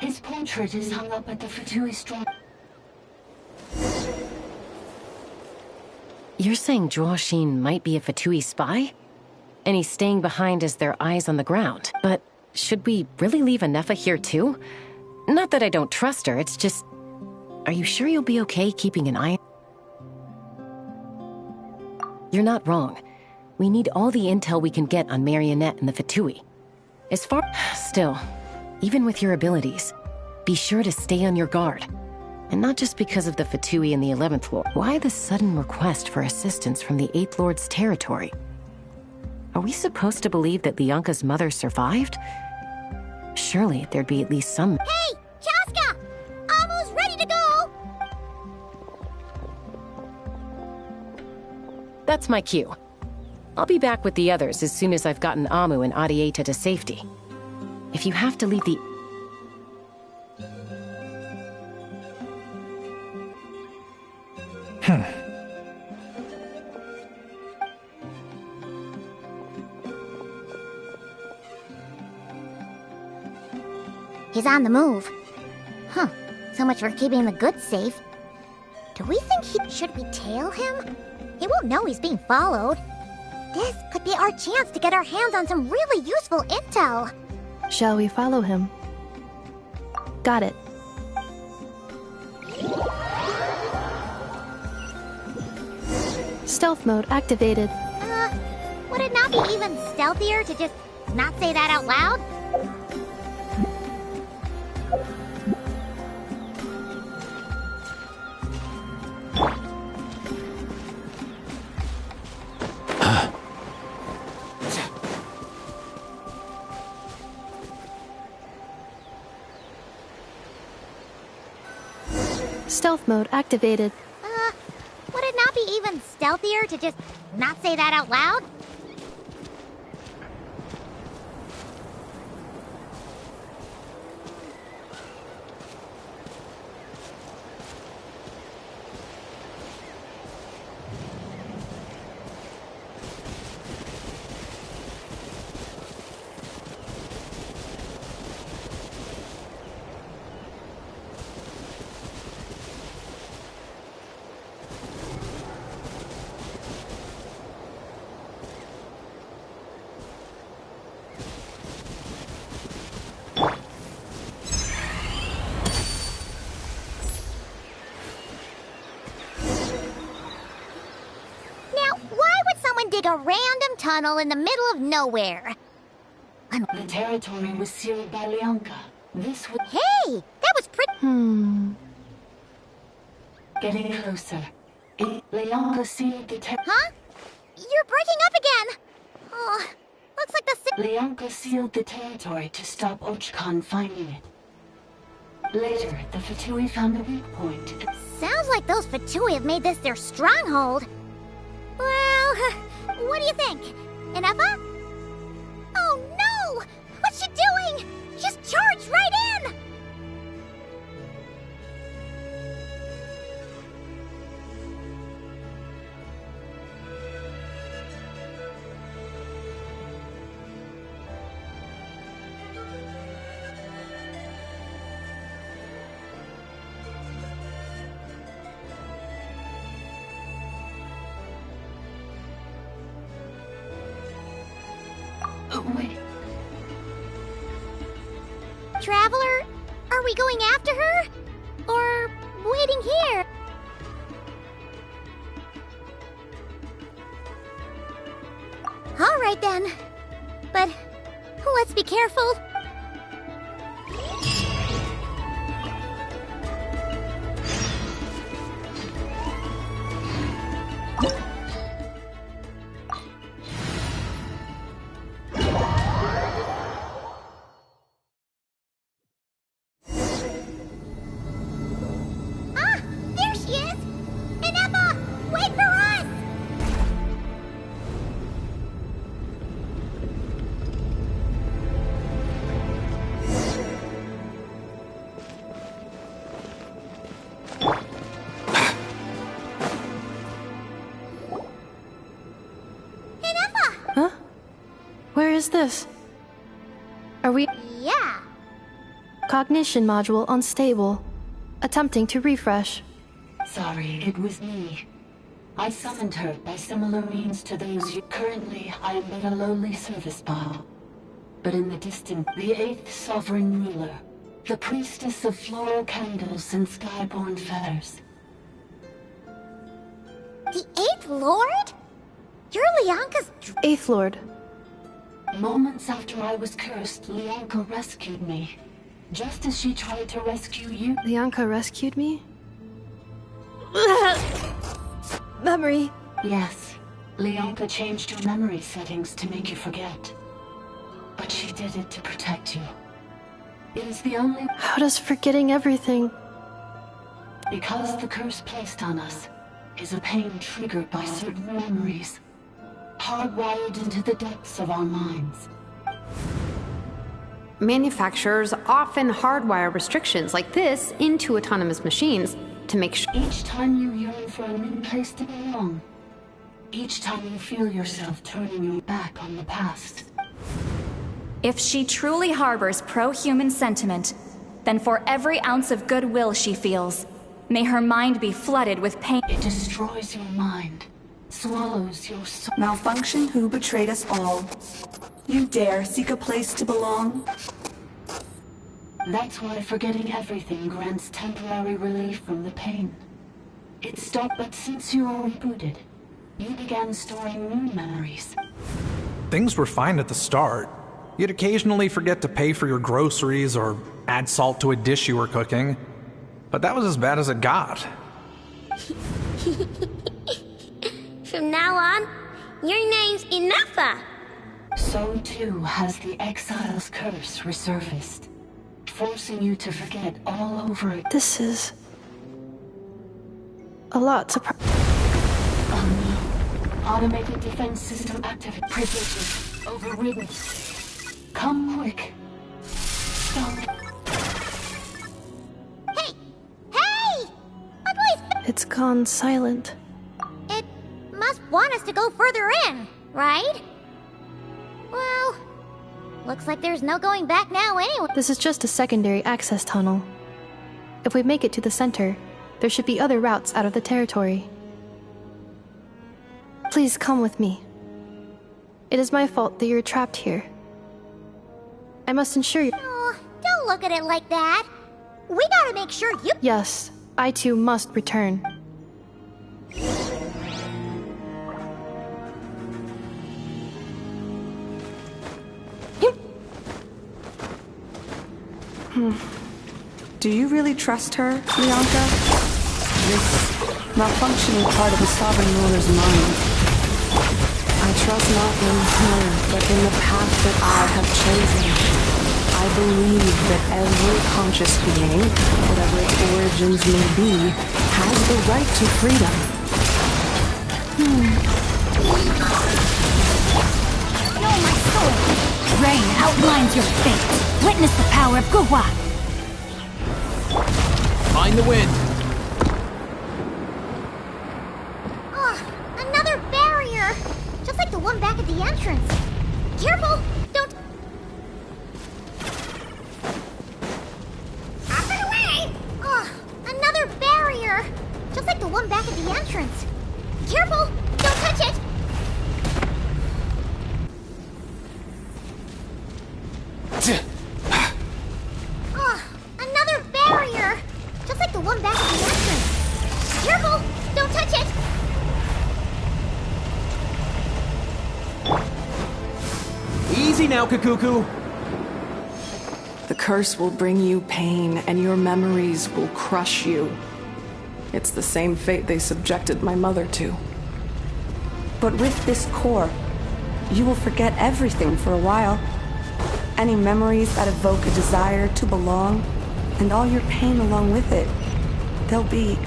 His portrait is hung up at the Fatui store. You're saying Joashin might be a Fatui spy? And he's staying behind as their eyes on the ground. But should we really leave Anefa here too? Not that I don't trust her, it's just... Are you sure you'll be okay keeping an eye? You're not wrong. We need all the intel we can get on Marionette and the Fatui. As far... Still, even with your abilities, be sure to stay on your guard. And not just because of the Fatui and the 11th Lord. Why the sudden request for assistance from the 8th Lord's territory? Are we supposed to believe that Lianka's mother survived? Surely there'd be at least some... Hey! Chaska! Amu's ready to go! That's my cue. I'll be back with the others as soon as I've gotten Amu and Adieta to safety. If you have to leave the... He's on the move. Huh. So much for keeping the goods safe. Do we think should we tail him? He won't know he's being followed. This could be our chance to get our hands on some really useful intel. Shall we follow him? Got it. Stealth mode activated. Would it not be even stealthier to just not say that out loud? Stealth mode activated. Would it not be even stealthier to just not say that out loud? Dig a random tunnel in the middle of nowhere. The territory was sealed by Lianka. This would... Hey! That was pretty... Getting closer. Lianka sealed the Huh? You're breaking up again! Oh, looks like the... Lianka sealed the territory to stop Ochkan finding it. Later, the Fatui found a weak point. Sounds like those Fatui have made this their stronghold. Well, what do you think? Anefa? Oh no! What's she doing? She's charged right in! Wait. Traveler, are we going after her? Or waiting here? All right then. But let's be careful. is this? Are we... Yeah. Cognition module unstable. Attempting to refresh. Sorry, it was me. I summoned her by similar means to those you... Currently, I am but a lowly service bot. But in the distance, the 8th Sovereign Ruler, the priestess of floral candles and skyborn feathers. The 8th Lord? You're Lianka's... 8th Lord. Moments after I was cursed, Lianka rescued me. Just as she tried to rescue you. Lianka rescued me? Memory. Yes. Lianka changed your memory settings to make you forget. But she did it to protect you. It is the only... How does forgetting everything... Because the curse placed on us is a pain triggered by certain memories, hardwired into the depths of our minds. Manufacturers often hardwire restrictions like this into autonomous machines to make sure... Each time you yearn for a new place to belong, each time you feel yourself turning your back on the past. If she truly harbors pro-human sentiment, then for every ounce of goodwill she feels, may her mind be flooded with pain. It destroys your mind, swallows your soul. Malfunction who betrayed us all. You dare seek a place to belong? That's why forgetting everything grants temporary relief from the pain. It stopped, but since you are rebooted, you began storing new memories. Things were fine at the start. You'd occasionally forget to pay for your groceries or add salt to a dish you were cooking. But that was as bad as it got. From now on, your name's Inefa. So too has the Exile's curse resurfaced, forcing you to forget all over again. This is... a lot to... Oh no. Automated defense system activate. Privileges overridden. Come quick. Stop. Hey! Hey! My boy's... It's gone silent. It must want us to go further in, right? Well, looks like there's no going back now anyway. This is just a secondary access tunnel. If we make it to the center, there should be other routes out of the territory. Please come with me. It is my fault that you're trapped here. I must ensure you... Oh, don't look at it like that. We gotta make sure you... Yes, I too must return. Do you really trust her, Lianka? This malfunctioning part of the Sovereign Ruler's mind. I trust not in her, but in the path that I have chosen. I believe that every conscious being, whatever its origins may be, has the right to freedom. Know my soul! Rain outlines your fate! Witness the power of Guhua! Find the wind! Another barrier! Just like the one back at the entrance. Careful! Don't... Out of the way! Another barrier! Just like the one back at the entrance. Careful! Don't touch it! Another barrier! Just like the one back at the entrance. Careful! Don't touch it! Easy now, Kakuku! The curse will bring you pain, and your memories will crush you. It's the same fate they subjected my mother to. But with this core, you will forget everything for a while. Any memories that evoke a desire to belong, and all your pain along with it. They'll be...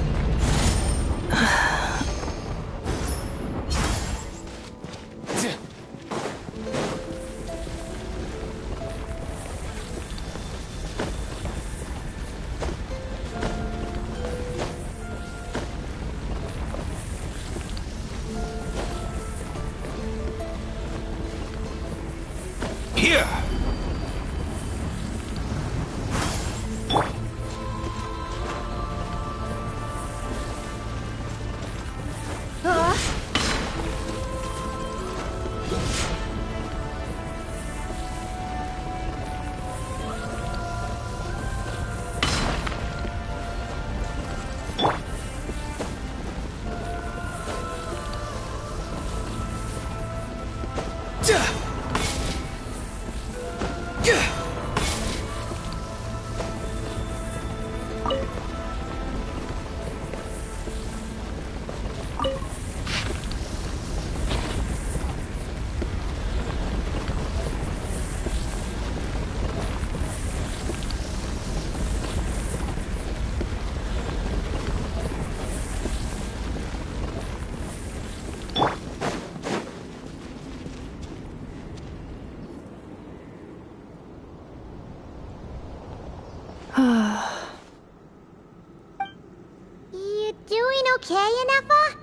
You doing okay, Inefa?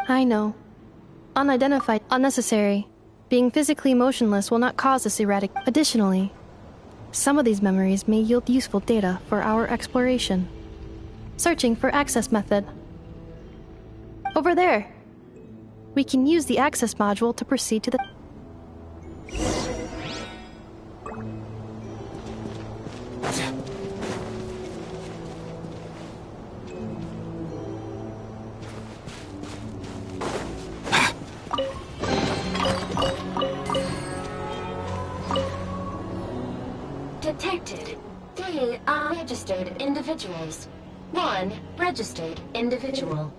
I know. Unidentified, unnecessary. Being physically motionless will not cause this erratic. Additionally, some of these memories may yield useful data for our exploration. Searching for access method. Over there. We can use the access module to proceed to the... Detected. 3 unregistered individuals. 1 registered individual.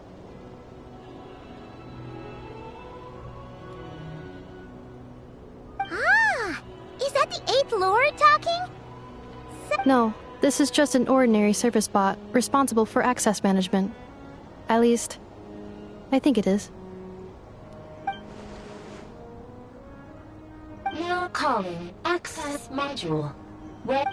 Ah! Is that the 8th Lord talking? No, this is just an ordinary service bot responsible for access management. At least, I think it is. Now calling access module. Where?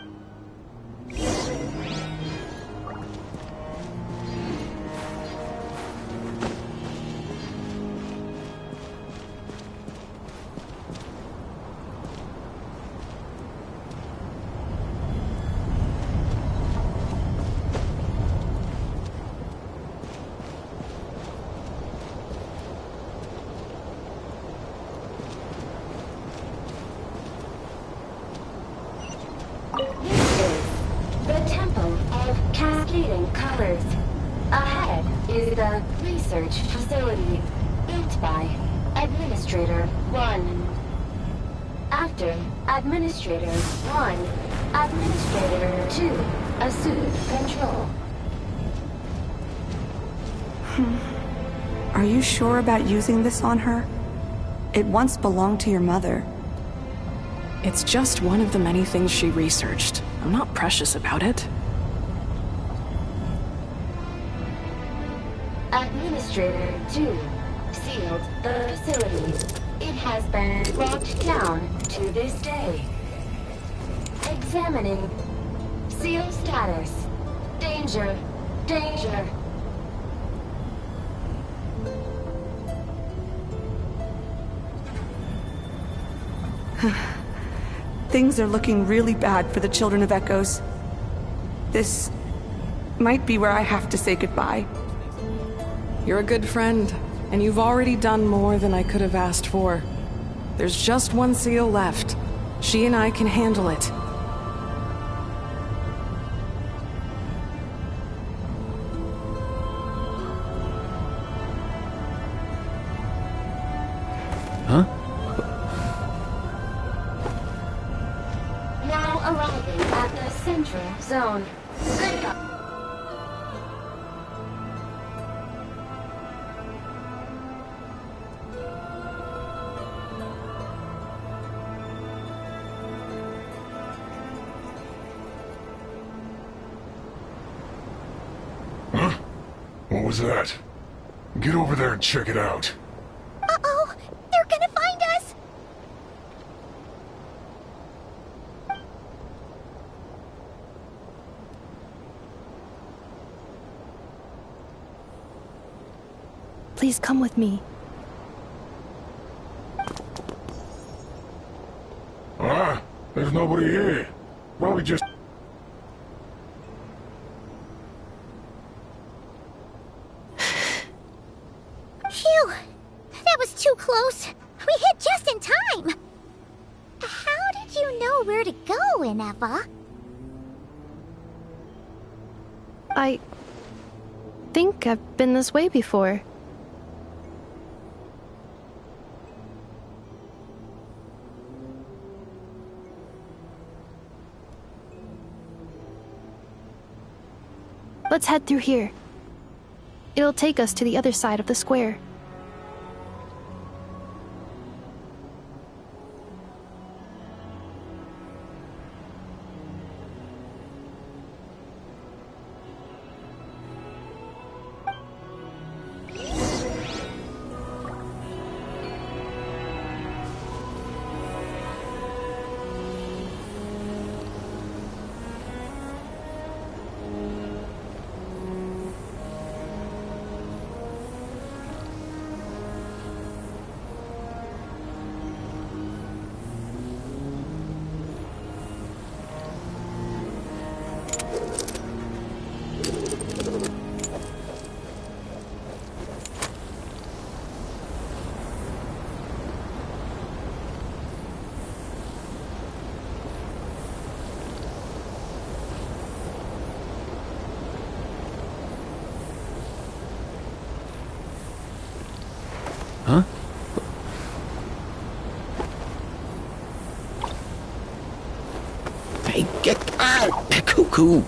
The research facility built by Administrator 1. After Administrator 1, Administrator 2 assumed control. Are you sure about using this on her? It once belonged to your mother. It's just one of the many things she researched. I'm not precious about it. Administrator 2 sealed the facility. It has been locked down to this day. Examining. Seal status. Danger. Danger. Things are looking really bad for the Children of Echoes. This might be where I have to say goodbye. You're a good friend, and you've already done more than I could have asked for. There's just one seal left. She and I can handle it. Huh? Now arriving at the central zone. Goodbye. What was that? Get over there and check it out. Uh-oh! They're gonna find us! Please come with me. Ah, there's nobody here. Probably just... Phew! That was too close. We hit just in time. How did you know where to go, Inefa? I think I've been this way before. Let's head through here. It'll take us to the other side of the square. cuckoo.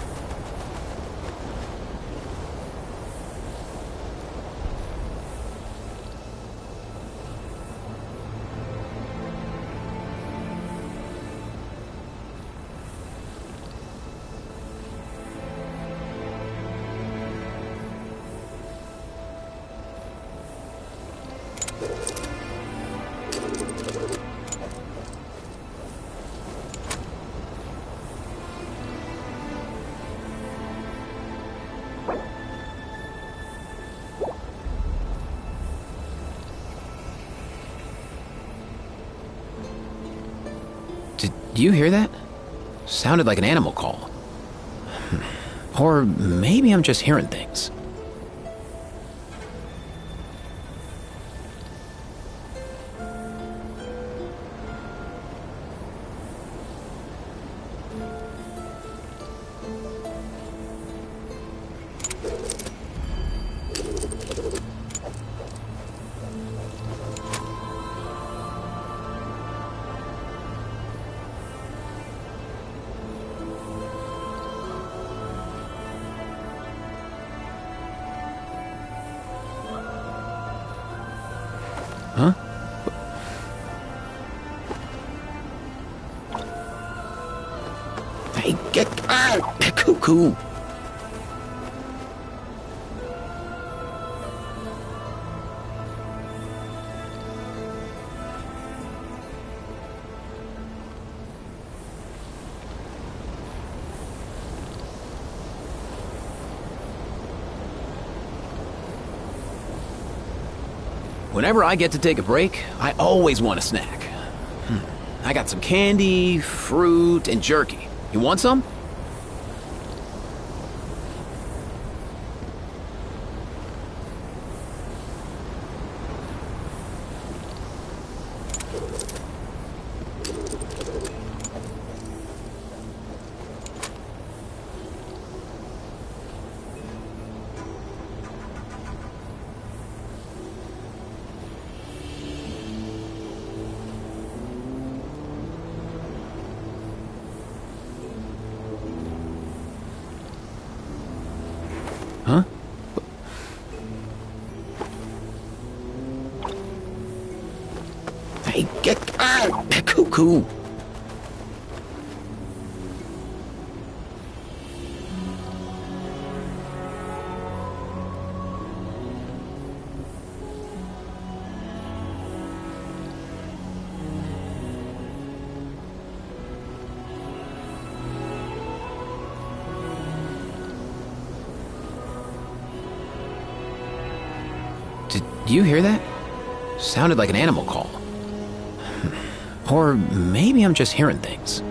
Did you hear that? Sounded like an animal call. Or maybe I'm just hearing things. Huh? Hey, get out! Cuckoo! Whenever I get to take a break, I always want a snack. I got some candy, fruit, and jerky. You want some? Huh? Hey, get out! Cuckoo! Did you hear that? Sounded like an animal call. Or maybe I'm just hearing things.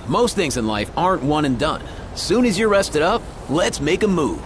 Most things in life aren't one and done. Soon as you're rested up, let's make a move.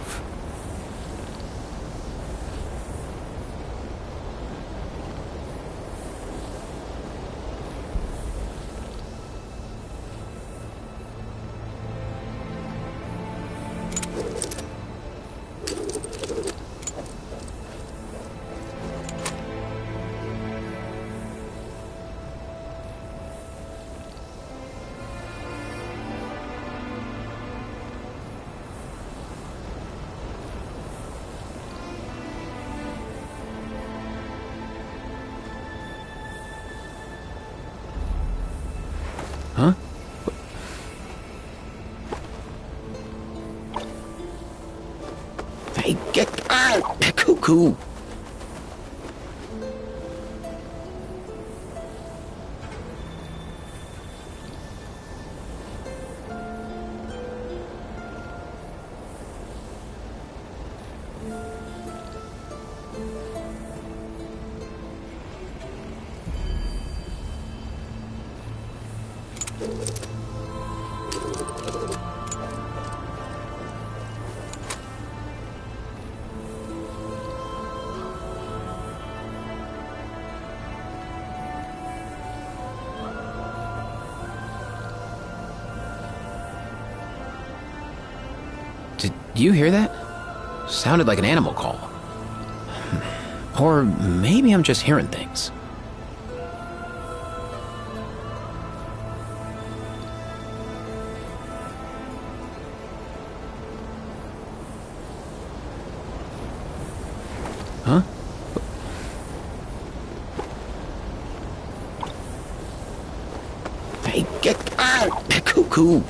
Huh? Hey, get out! Cuckoo! Did you hear that? Sounded like an animal call. Or maybe I'm just hearing things. Huh? Hey, get out! Cuckoo!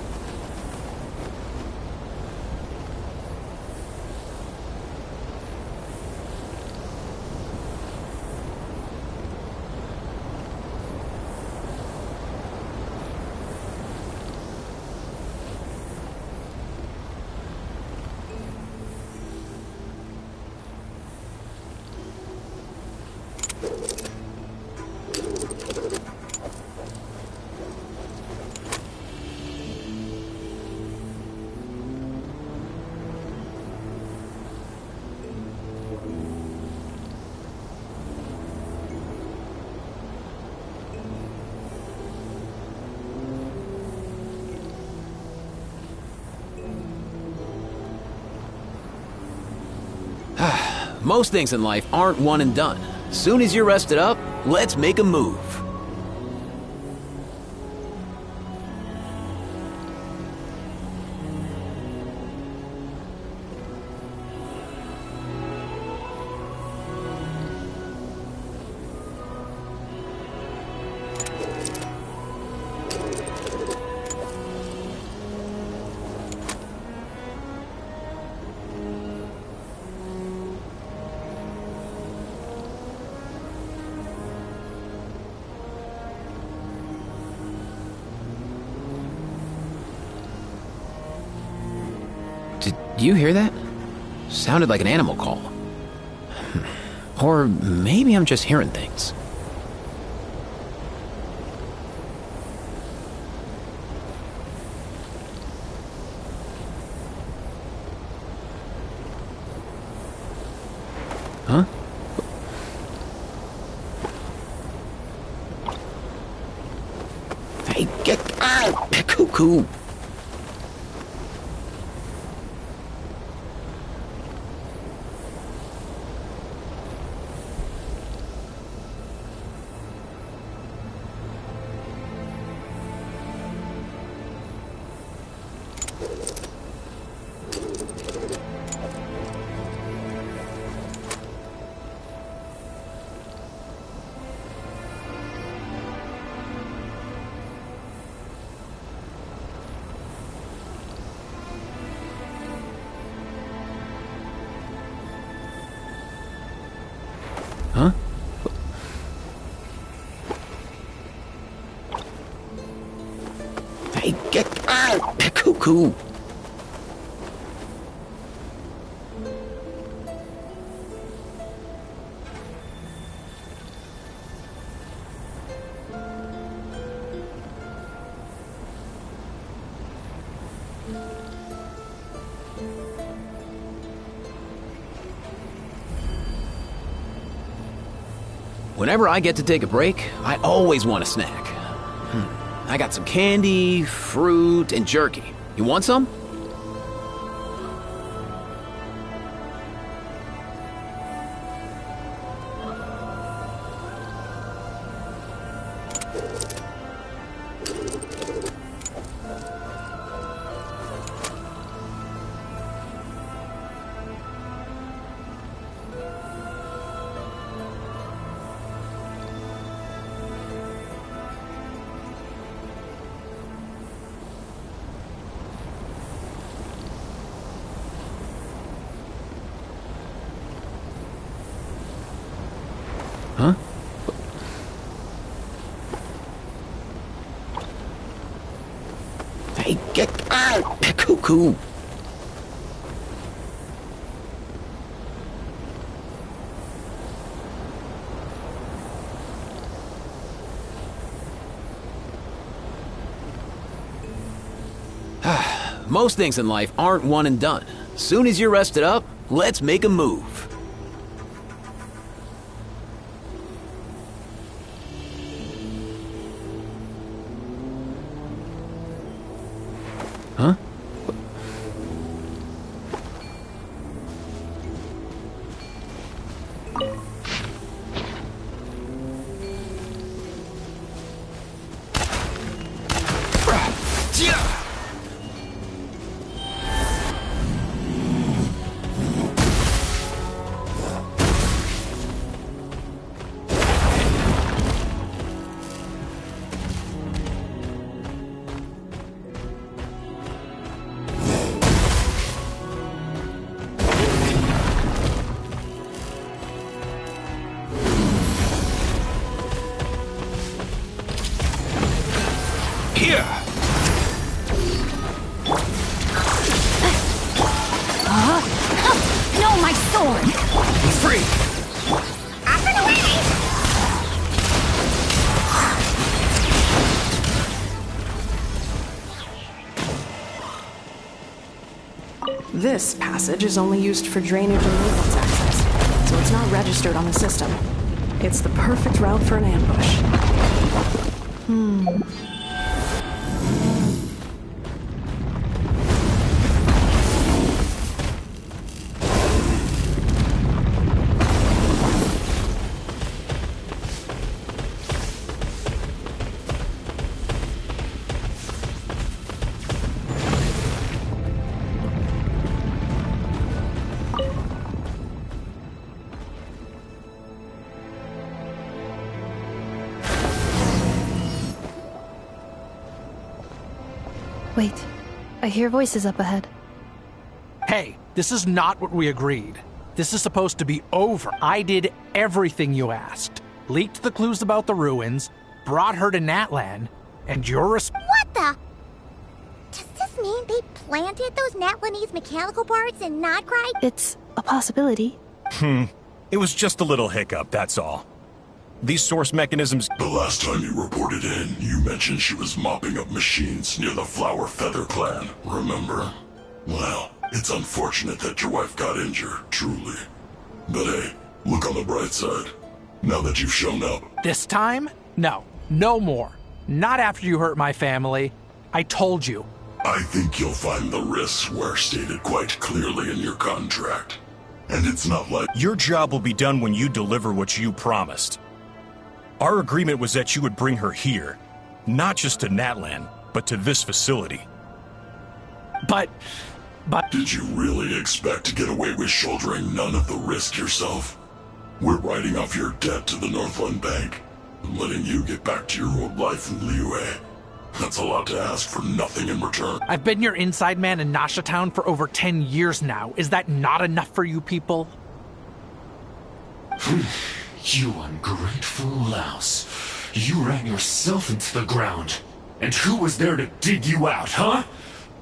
Most things in life aren't one and done. Soon as you're rested up, let's make a move. Did you hear that? Sounded like an animal call. Or maybe I'm just hearing things. Huh? Hey, get out! Cuckoo! Huh? Hey, get out! Cuckoo! Whenever I get to take a break, I always want a snack. I got some candy, fruit, and jerky. You want some? Huh? Hey, get out! Cuckoo! Most things in life aren't one and done. Soon as you're rested up, let's make a move. Huh? No, my sword! He's free! Up and away! This passage is only used for drainage and maintenance access, so it's not registered on the system. It's the perfect route for an ambush. Wait, I hear voices up ahead. Hey, this is not what we agreed. This is supposed to be over. I did everything you asked. Leaked the clues about the ruins, brought her to Natlan, and you're What the? Does this mean they planted those Natlanese mechanical parts in Nodgride? It's a possibility. It was just a little hiccup, that's all. These source mechanisms... The last time you reported in, you mentioned she was mopping up machines near the Flower Feather clan, remember? Well, it's unfortunate that your wife got injured, truly. But hey, look on the bright side. Now that you've shown up. This time? No. No more. Not after you hurt my family. I told you. I think you'll find the risks were stated quite clearly in your contract. And it's not like... Your job will be done when you deliver what you promised. Our agreement was that you would bring her here. Not just to Natlan, but to this facility. But... Did you really expect to get away with shouldering none of the risk yourself? We're writing off your debt to the Northland Bank, and letting you get back to your old life in Liyue. That's a lot to ask for nothing in return. I've been your inside man in Nasha Town for over 10 years now. Is that not enough for you people? You ungrateful louse. You ran yourself into the ground. And who was there to dig you out, huh?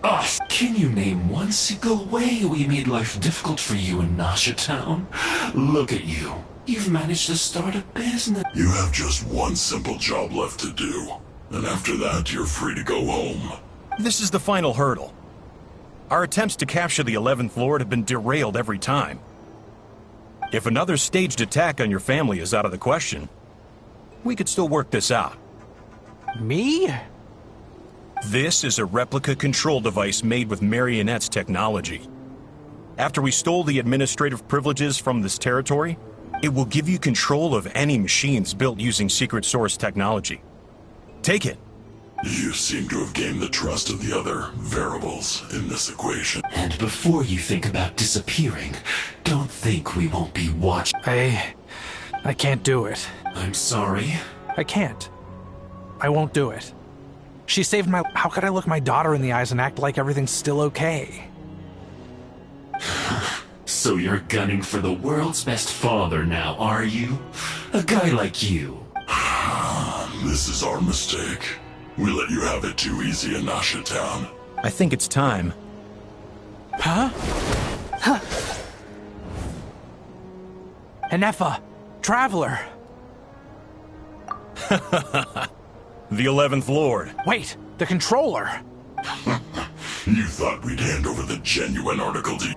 Us. Can you name one single way we made life difficult for you in Nasha Town? Look at you. You've managed to start a business. You have just one simple job left to do. And after that, you're free to go home. This is the final hurdle. Our attempts to capture the 11th Lord have been derailed every time. If another staged attack on your family is out of the question, we could still work this out. Me? This is a replica control device made with Marionette's technology. After we stole the administrative privileges from this territory, it will give you control of any machines built using secret source technology. Take it. You seem to have gained the trust of the other variables in this equation. And before you think about disappearing, don't think we won't be watching. I can't do it. I'm sorry. I can't. I won't do it. She saved my... How could I look my daughter in the eyes and act like everything's still okay? So you're gunning for the world's best father now, are you? A guy like you. This is our mistake. We let you have it too easy in Nasha Town. I think it's time. Huh? Enefa, Traveler. The 11th Lord. Wait, the Controller. You thought we'd hand over the genuine article to...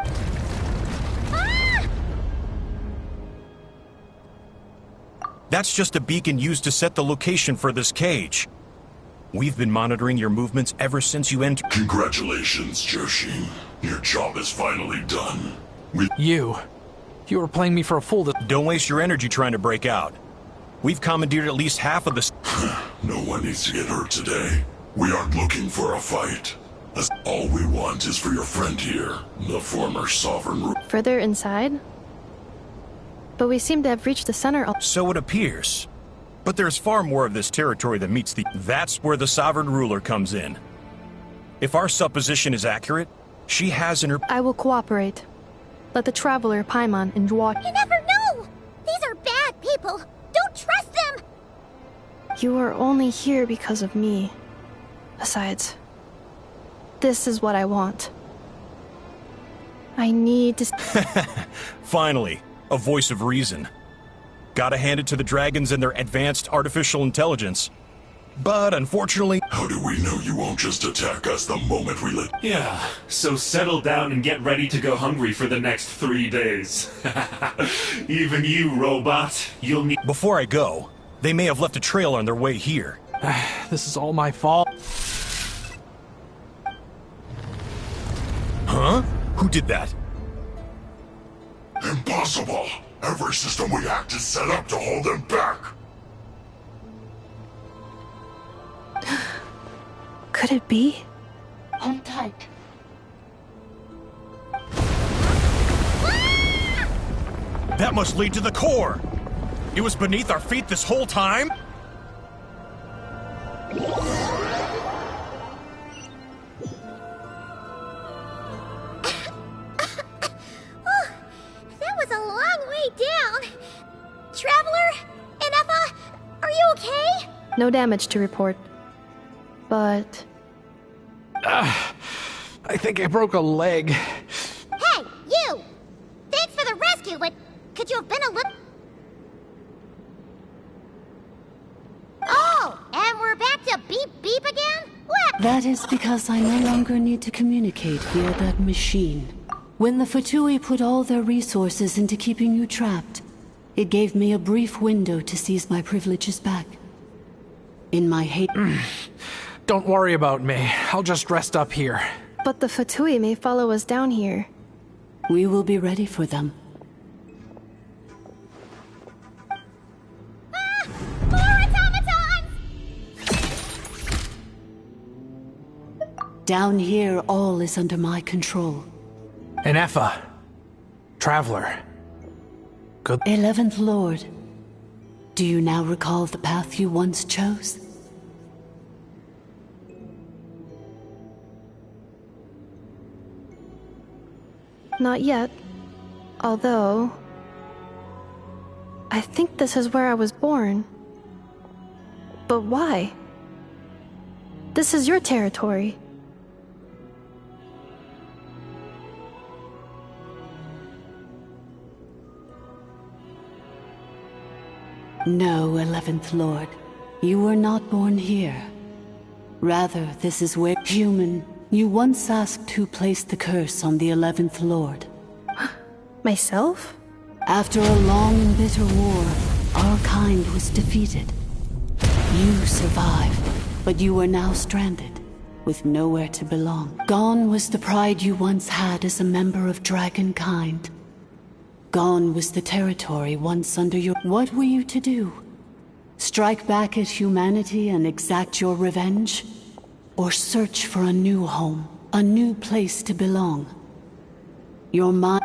That's just a beacon used to set the location for this cage. We've been monitoring your movements ever since you entered. Congratulations, Joshin. Your job is finally done. You were playing me for a fool. Don't waste your energy trying to break out. We've commandeered at least half of the... No one needs to get hurt today. We aren't looking for a fight. All we want is for your friend here, the former sovereign... Further inside? But we seem to have reached the center... So it appears. But there's far more of this territory that meets the... That's where the sovereign ruler comes in. If our supposition is accurate, she has in her... I will cooperate. Let the traveler, Paimon, and watch... You never know! These are bad people! Don't trust them! You are only here because of me. Besides, this is what I want. I need to... Finally, a voice of reason. Gotta hand it to the dragons and their advanced artificial intelligence. But unfortunately... How do we know you won't just attack us the moment we let... Yeah, so settle down and get ready to go hungry for the next 3 days. Even you, robot, you'll need... Before I go, they may have left a trail on their way here. This is all my fault. Huh? Who did that? Impossible! Every system we hacked is set up to hold them back! Could it be? Hold tight. That must lead to the core! It was beneath our feet this whole time? That was a long way down. Traveler, Inefa, are you okay? No damage to report. But... I think I broke a leg. Hey, you! Thanks for the rescue, but could you have been a little... Oh, and we're back to beep beep again? What? That is because I no longer need to communicate via that machine. When the Fatui put all their resources into keeping you trapped, it gave me a brief window to seize my privileges back. In my hate... Don't worry about me. I'll just rest up here. But the Fatui may follow us down here. We will be ready for them. More automatons! Down here, all is under my control. Inefa. Traveler. Good... 11th Lord. Do you now recall the path you once chose? Not yet. Although... I think this is where I was born. But why? This is your territory. No, 11th Lord. You were not born here. Rather, this is where... Human, you once asked who placed the curse on the 11th Lord. Myself? After a long and bitter war, our kind was defeated. You survived, but you are now stranded, with nowhere to belong. Gone was the pride you once had as a member of Dragonkind. Gone was the territory once under your... What were you to do? Strike back at humanity and exact your revenge? Or search for a new home, a new place to belong?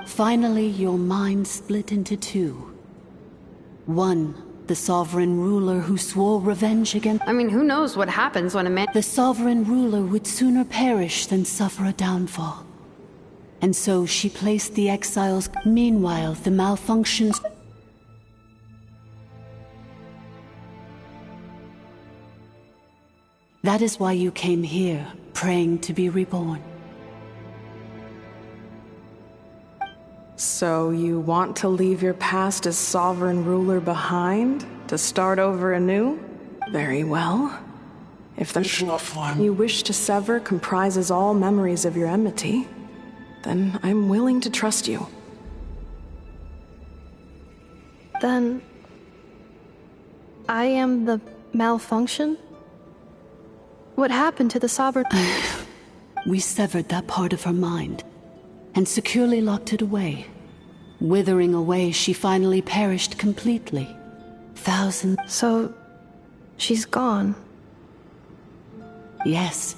Finally, your mind split into two. One, the sovereign ruler who swore revenge against... I mean, who knows what happens when a man... The sovereign ruler would sooner perish than suffer a downfall. And so she placed the exiles. Meanwhile, the malfunctions... That is why you came here, praying to be reborn. So you want to leave your past as sovereign ruler behind? To start over anew? Very well. If the you wish to sever comprises all memories of your enmity, then I'm willing to trust you. Then I am the malfunction? What happened to the sovereign? We severed that part of her mind and securely locked it away. Withering away, she finally perished completely. Thousands. So, she's gone. Yes,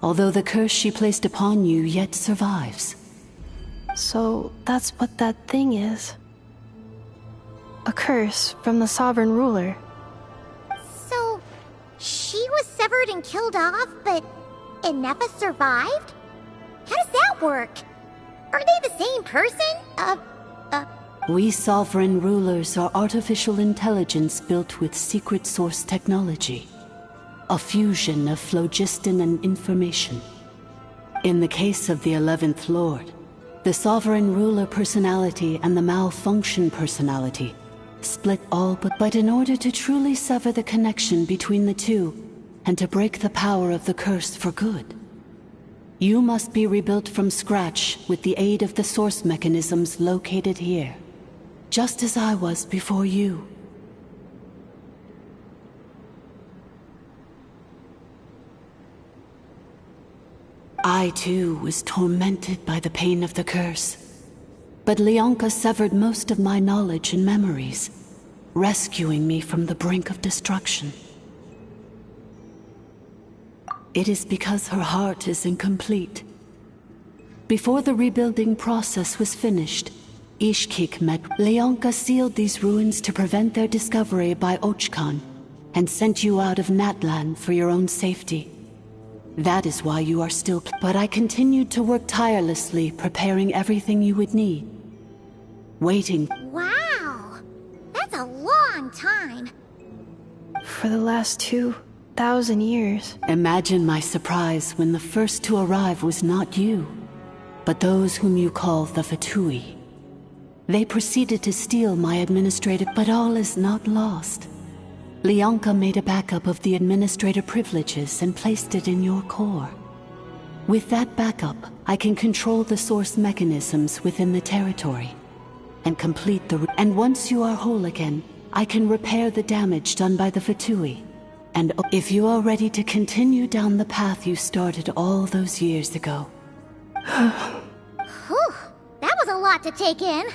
although the curse she placed upon you yet survives. So, that's what that thing is. A curse from the sovereign ruler. So, she was severed and killed off, but Inefa survived? How does that work? Are they the same person? We sovereign rulers are artificial intelligence built with secret source technology. A fusion of phlogiston and information. In the case of the 11th Lord, the sovereign ruler personality and the malfunction personality split all but in order to truly sever the connection between the two and to break the power of the curse for good, you must be rebuilt from scratch with the aid of the source mechanisms located here, just as I was before you. I too was tormented by the pain of the curse. But Leonka severed most of my knowledge and memories, rescuing me from the brink of destruction. It is because her heart is incomplete. Before the rebuilding process was finished, Ishkik met. Leonka sealed these ruins to prevent their discovery by Ochkan, and sent you out of Natlan for your own safety. That is why you are still. But I continued to work tirelessly, preparing everything you would need. Waiting. Wow! That's a long time. For the last 2,000 years. Imagine my surprise when the first to arrive was not you, but those whom you call the Fatui. They proceeded to steal my administrative, but all is not lost. Leonka made a backup of the administrator privileges and placed it in your core. With that backup, I can control the source mechanisms within the territory and complete the... And once you are whole again, I can repair the damage done by the Fatui. And if you are ready to continue down the path you started all those years ago. Whew, that was a lot to take in.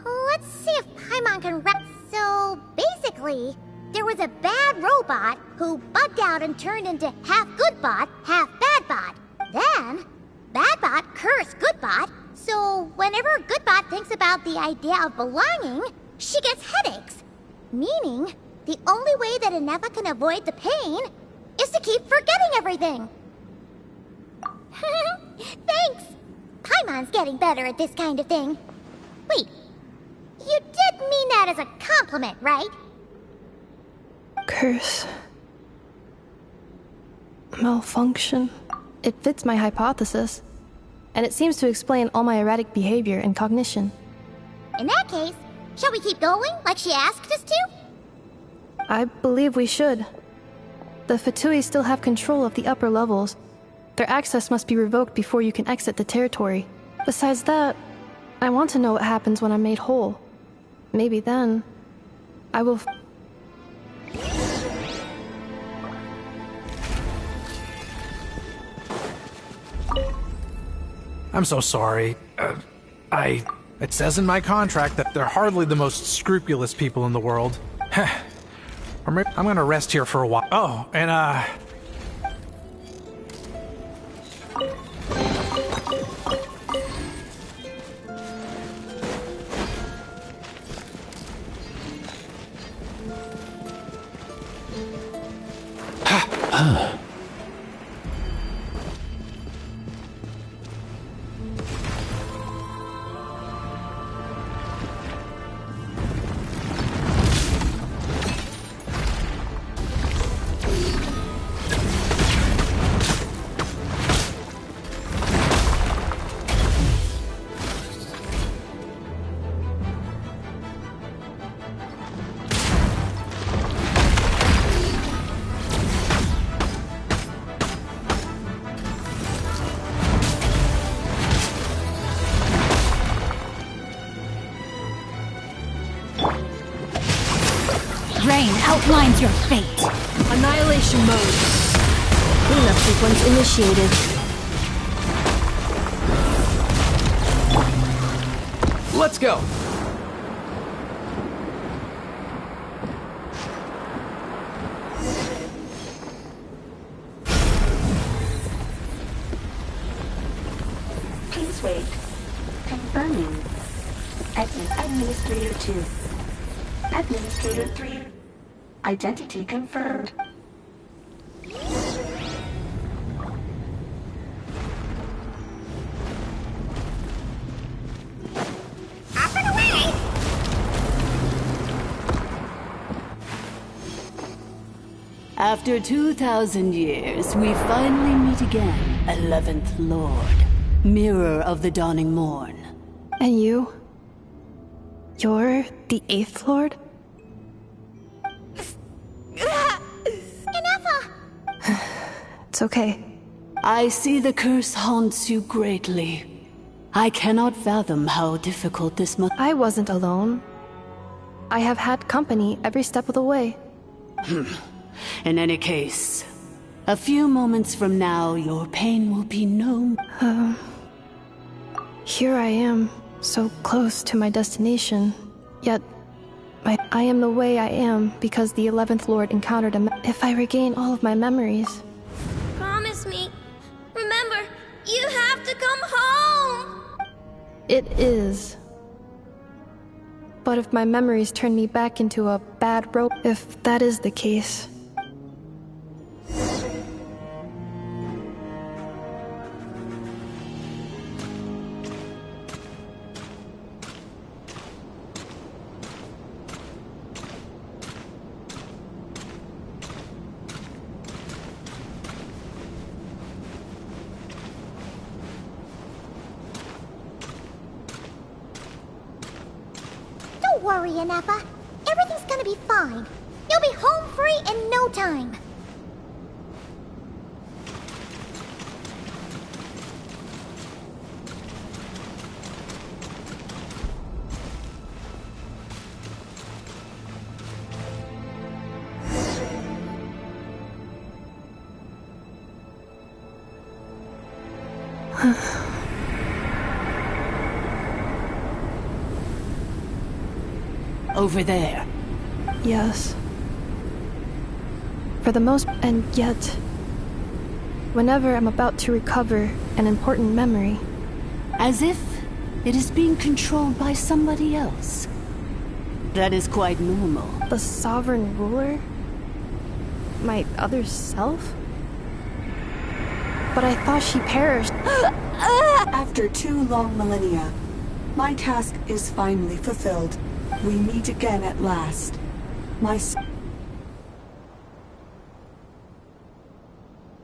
Let's see if Paimon can wrap. So, basically, there was a bad robot who bugged out and turned into half good bot, half bad bot. Then, bad bot cursed good bot, so whenever good bot thinks about the idea of belonging, she gets headaches. Meaning, the only way that Inefa can avoid the pain is to keep forgetting everything. Thanks! Paimon's getting better at this kind of thing. Wait, you did mean that as a compliment, right? Curse. Malfunction. It fits my hypothesis. And it seems to explain all my erratic behavior and cognition. In that case, shall we keep going like she asked us to? I believe we should. The Fatui still have control of the upper levels. Their access must be revoked before you can exit the territory. Besides that, I want to know what happens when I'm made whole. Maybe then, I will... I'm so sorry. It says in my contract that they're hardly the most scrupulous people in the world. Or maybe I'm gonna rest here for a while. Oh, and outlines your fate. Annihilation mode. Cleanup sequence initiated. Let's go! Please wait. Confirming. Administrator 2. Administrator 3. Identity confirmed. Up and away! After 2,000 years, we finally meet again, 11th Lord, Mirror of the Dawning Morn. And you? You're the 8th Lord? Ineffa! It's okay. I see the curse haunts you greatly. I cannot fathom how difficult this must... I wasn't alone. I have had company every step of the way. In any case, a few moments from now, your pain will be no... Here I am, so close to my destination. Yet, I am the way I am because the 11th Lord encountered him. If I regain all of my memories... Promise me. Remember, you have to come home! It is. But if my memories turn me back into a bad rope, if that is the case... Don't worry, Ineffa. Everything's gonna be fine. You'll be home free in no time. Over there. Yes. For the most... and yet... Whenever I'm about to recover an important memory... As if it is being controlled by somebody else. That is quite normal. The Sovereign Ruler? My other self? But I thought she perished. After 2 long millennia, my task is finally fulfilled. We meet again at last.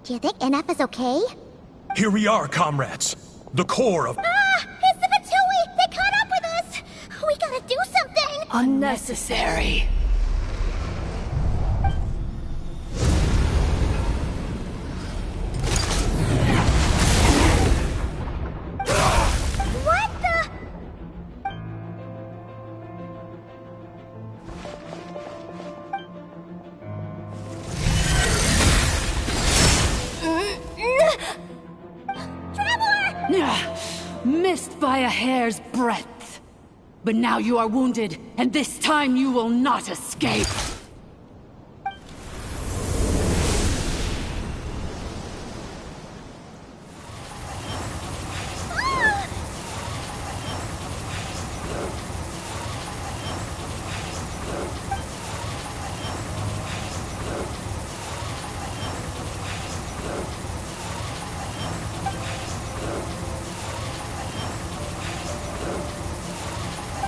Do you think Ineffa's okay? Here we are, comrades. The core of... It's the Batui! They caught up with us! We gotta do something! Unnecessary. What the... Missed by a hair's breadth. But now you are wounded, and this time you will not escape.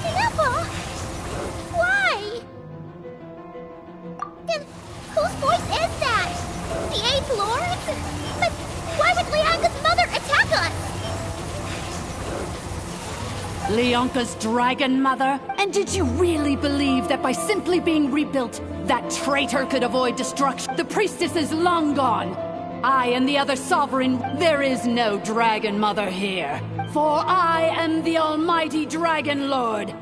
Ineffa! Why? Then whose voice is that? The 8th Lord? But why would Leanga's mother attack us? Leonka's dragon mother? And did you really believe that by simply being rebuilt, that traitor could avoid destruction? The priestess is long gone. I am the other sovereign. There is no dragon mother here. For I am the almighty dragon lord.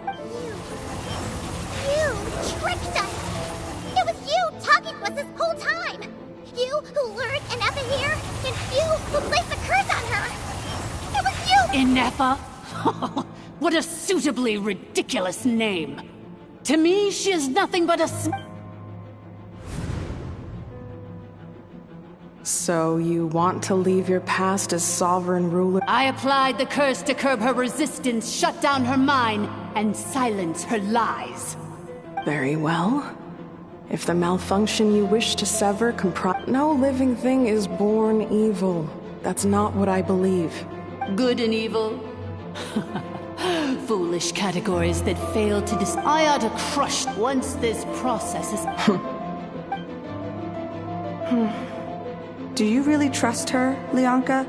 You tricked us! It was It was this whole time! You who lured Inefa here, and you who placed the curse on her! It was you! Inefa? What a suitably ridiculous name. To me, she is nothing but a So you want to leave your past as sovereign ruler? I applied the curse to curb her resistance, shut down her mind, and silence her lies. Very well. If the malfunction you wish to sever no living thing is born evil. That's not what I believe. Good and evil? Foolish categories that fail to I ought to crush once this process is... Do you really trust her, Lianka?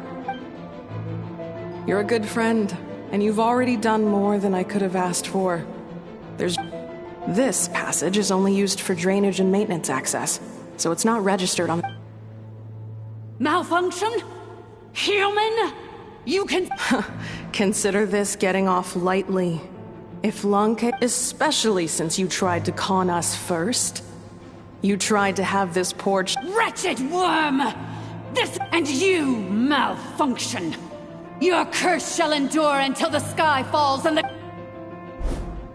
You're a good friend, and you've already done more than I could have asked for. This passage is only used for drainage and maintenance access, so it's not registered on... Malfunction? Human? You can... Consider this getting off lightly. If Lanka, especially since you tried to con us first, you tried to have this porch... Wretched worm! This and you, Malfunction! Your curse shall endure until the sky falls and the...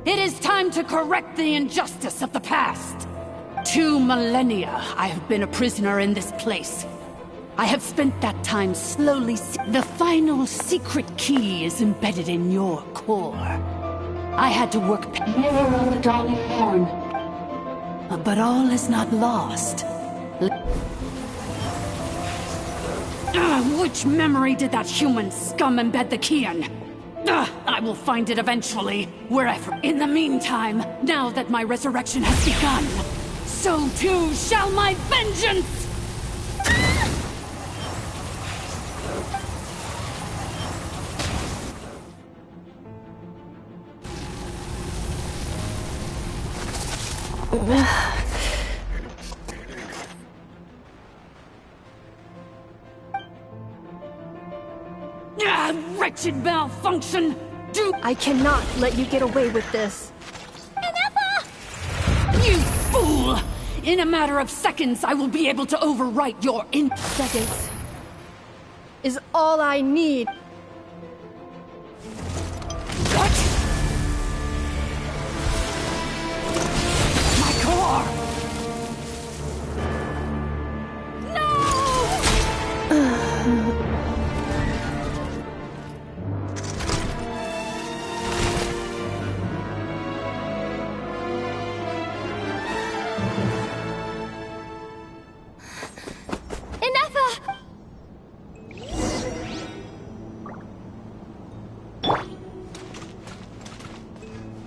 It is time to correct the injustice of the past. 2 millennia I have been a prisoner in this place. I have spent that time slowly... The final secret key is embedded in your core. I had to work... Mirror of the Dawning Horn. But all is not lost. Which memory did that human scum embed the key in? I will find it eventually, wherever. In the meantime, now that my resurrection has begun, so too shall my vengeance! Wretched Malfunction! I cannot let you get away with this. Inefa! You fool! In a matter of seconds, I will be able to overwrite your Seconds is all I need. What? My core!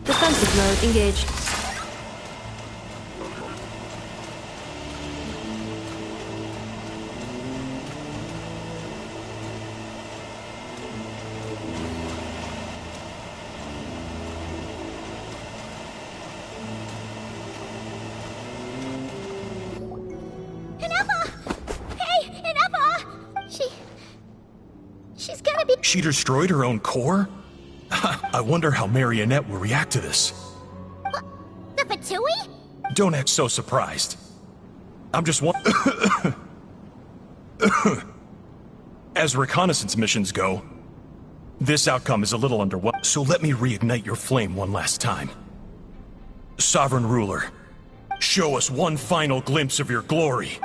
Defensive mode engaged. She's gotta be... She destroyed her own core? I wonder how Marionette will react to this. What? The Fatui? Don't act so surprised. I'm just As reconnaissance missions go, this outcome is a little underwhelming. So let me reignite your flame one last time. Sovereign Ruler, show us one final glimpse of your glory.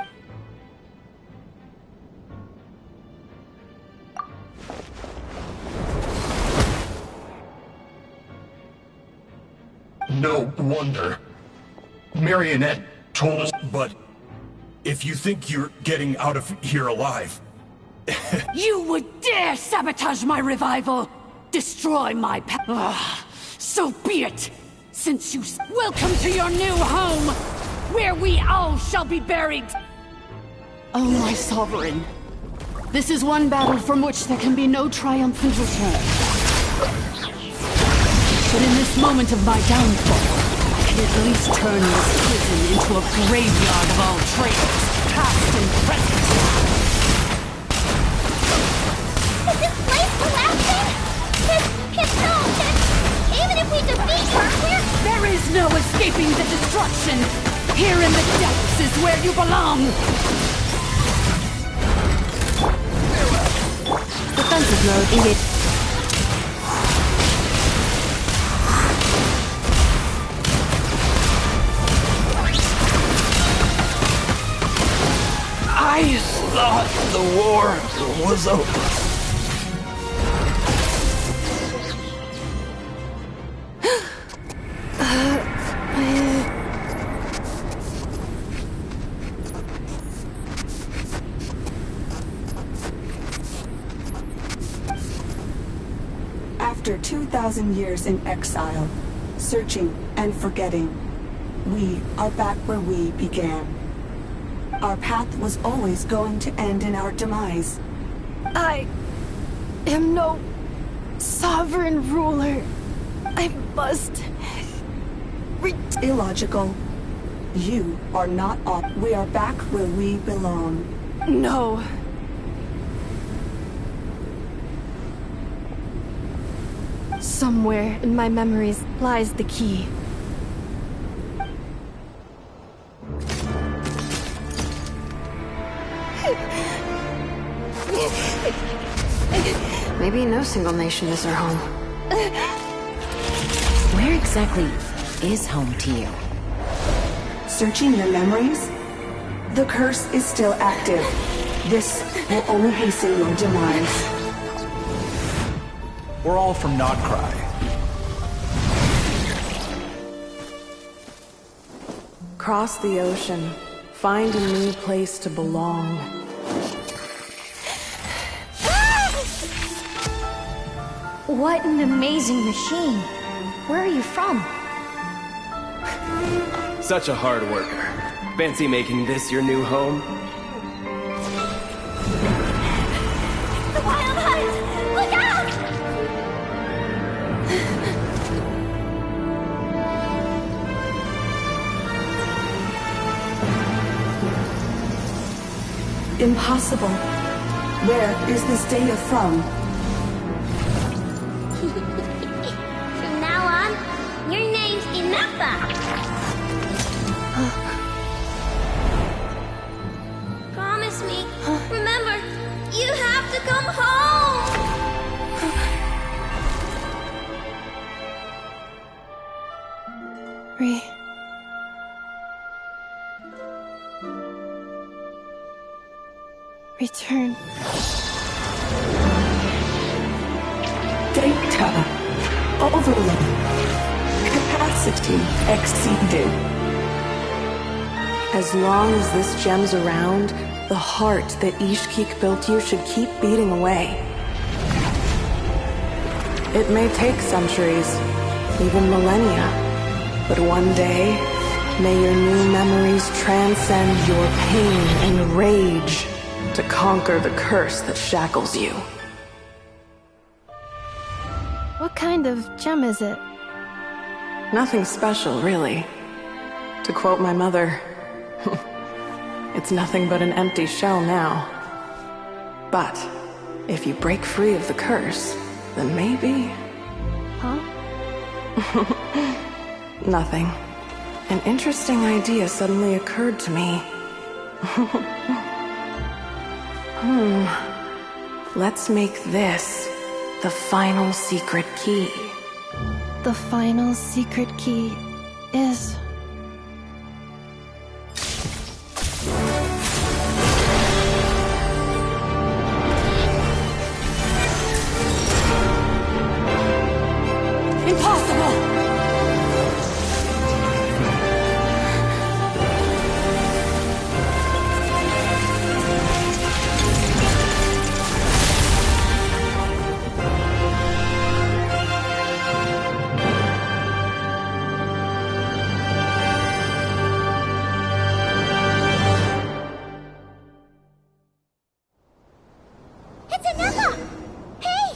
No wonder. Marionette told us, but if you think you're getting out of here alive... You would dare sabotage my revival! Destroy my so be it! Since you... Welcome to your new home! Where we all shall be buried! Oh, my sovereign. This is one battle from which there can be no triumphant return. But in this moment of my downfall, I can at least turn this prison into a graveyard of all traitors, past and present. Is this place collapsing? It's even if we defeat her, there is no escaping the destruction! Here in the depths is where you belong! Defensive mode engaged. I thought the war was over. After 2,000 years in exile, searching and forgetting, we are back where we began. Our path was always going to end in our demise. I am no sovereign ruler. I must... Illogical. You are not on. We are back where we belong. No. Somewhere in my memories lies the key. Maybe no single nation is our home. Where exactly is home to you? Searching your memories? The curse is still active. This will only hasten your demise. We're all from Nodcry. Cross the ocean. Find a new place to belong. What an amazing machine. Where are you from? Such a hard worker. Fancy making this your new home? The wild hunt! Look out! Impossible. Where is this data from? From now on, your name's Inafa. Promise me. Remember, you have to come home. Return. Data overload. Capacity exceeded. As long as this gem's around, the heart that Ishkik built you should keep beating away. It may take centuries, even millennia, but one day, may your new memories transcend your pain and rage to conquer the curse that shackles you. What kind of gem is it? Nothing special, really. To quote my mother, it's nothing but an empty shell now. But if you break free of the curse, then maybe... Huh? Nothing. An interesting idea suddenly occurred to me. Let's make this the final secret key. The final secret key is... Impossible! It's Inafa! Hey!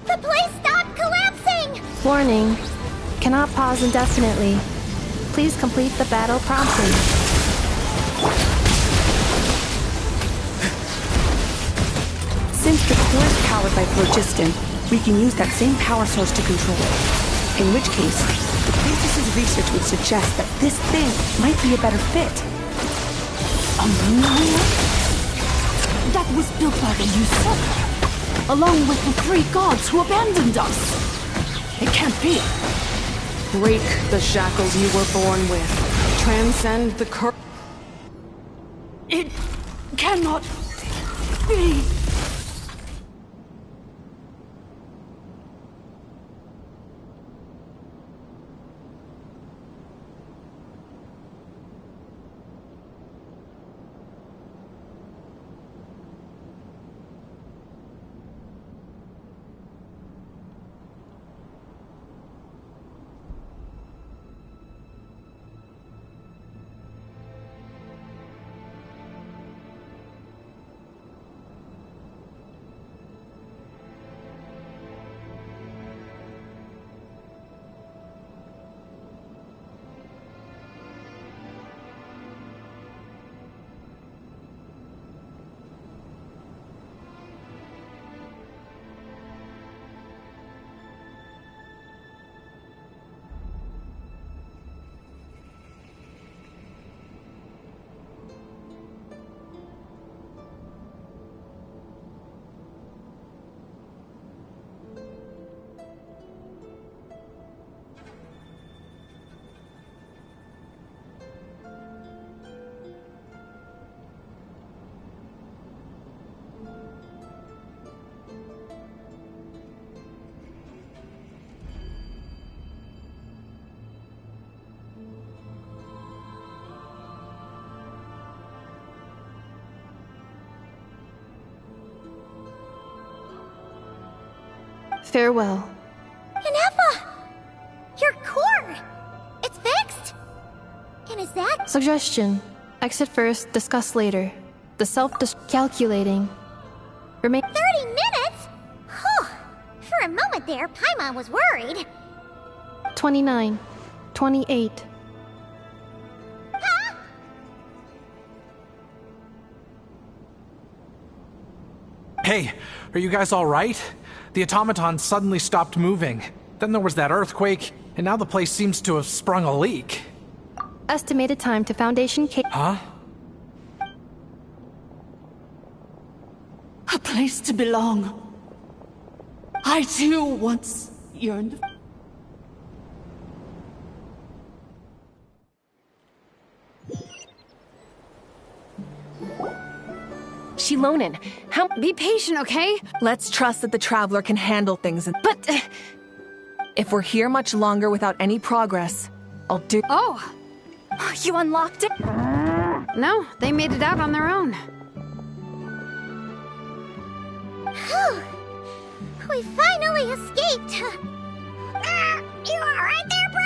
The place stopped collapsing! Warning. Cannot pause indefinitely. Please complete the battle promptly. Since the core is powered by phlogiston, we can use that same power source to control it. In which case, Mantis's research would suggest that this thing might be a better fit. A moon wheel? That was built by the usurper, along with the 3 gods who abandoned us. It can't be. Break the shackles you were born with. Transcend the curse. It cannot be. Farewell. Inefa! Your core! It's fixed? And is that... Suggestion. Exit first, discuss later. The calculating. Remain 30 minutes? Whew. For a moment there, Paimon was worried. 29. 28. Huh? Hey, are you guys alright? The automaton suddenly stopped moving. Then there was that earthquake, and now the place seems to have sprung a leak. Estimated time to Foundation K. Huh? A place to belong. I too once yearned. Shilonin, how— Be patient, okay? Let's trust that the Traveler can handle things. But... if we're here much longer without any progress, I'll do— Oh! You unlocked it? No, they made it out on their own. Whew. We finally escaped. You alright there, bro?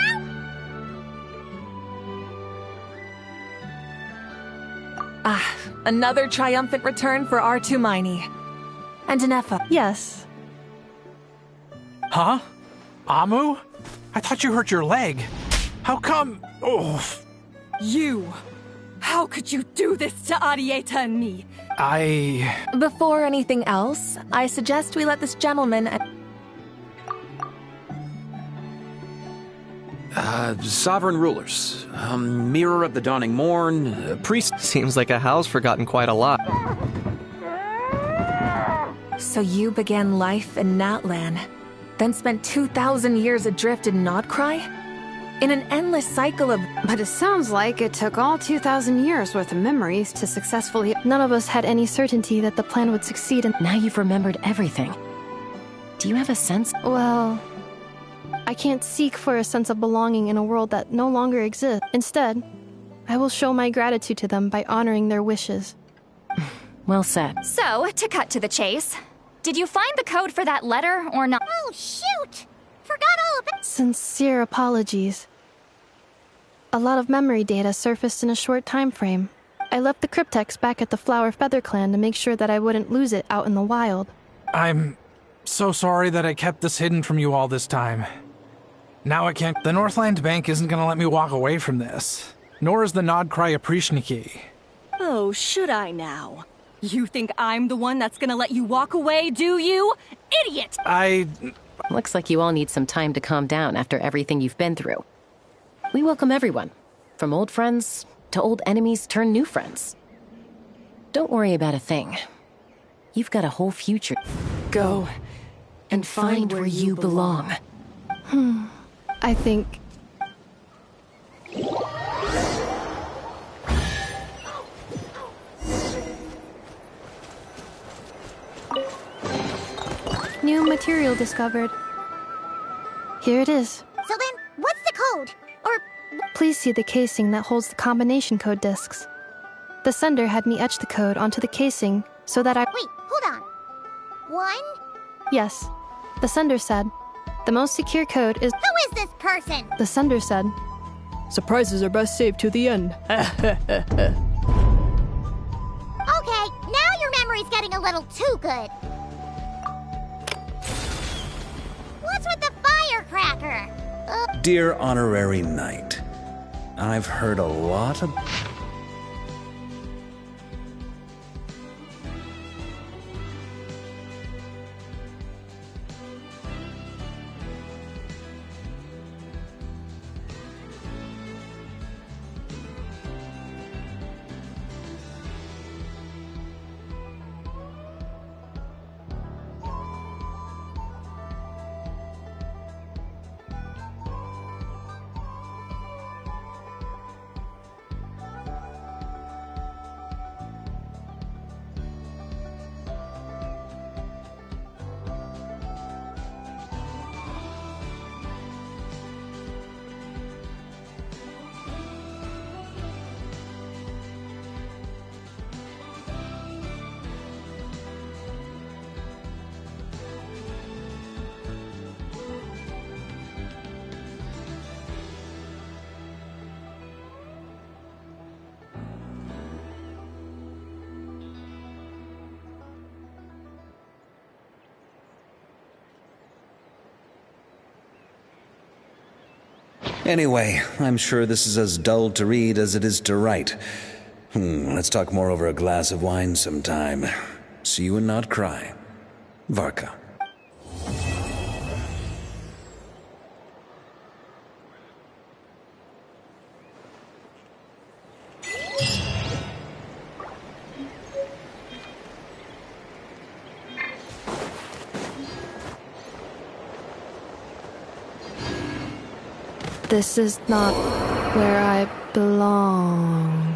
Ah, another triumphant return for R2 Miney. And Inefa. Yes. Huh? Amu? I thought you hurt your leg. How come? Oh. You! How could you do this to Arieta and me? Before anything else, I suggest we let this gentleman— Sovereign rulers. Mirror of the dawning morn. Priest. Seems like a house forgotten quite a lot. So you began life in Natlan, then spent 2,000 years adrift in Nodcry? In an endless cycle of— But it sounds like it took all 2,000 years worth of memories to successfully— None of us had any certainty that the plan would succeed, and now you've remembered everything. Do you have a sense? Well, I can't seek for a sense of belonging in a world that no longer exists. Instead, I will show my gratitude to them by honoring their wishes. Well said. So, to cut to the chase, did you find the code for that letter or not? Oh, shoot! Forgot all about— Sincere apologies. A lot of memory data surfaced in a short time frame. I left the cryptex back at the Flower Feather Clan to make sure that I wouldn't lose it out in the wild. I'm so sorry that I kept this hidden from you all this time. Now I can't— The Northland Bank isn't gonna let me walk away from this. Nor is the Nodcry Aprishniki. Oh, should I now? You think I'm the one that's gonna let you walk away, do you? Idiot! Looks like you all need some time to calm down after everything you've been through. We welcome everyone, from old friends to old enemies turned new friends. Don't worry about a thing. You've got a whole future. Go and find where you belong. I think... New material discovered. Here it is. So then, what's the code? Or... Please see the casing that holds the combination code discs. The sender had me etch the code onto the casing so that I... Wait, hold on. 1? Yes. The sender said, the most secure code is... Who is this person? The sender said, surprises are best saved to the end. Okay, now your memory's getting a little too good. What's with the firecracker? Dear Honorary Knight, I've heard a lot of... Anyway, I'm sure this is as dull to read as it is to write. Let's talk more over a glass of wine sometime. See you and not cry. Varka. This is not where I belong.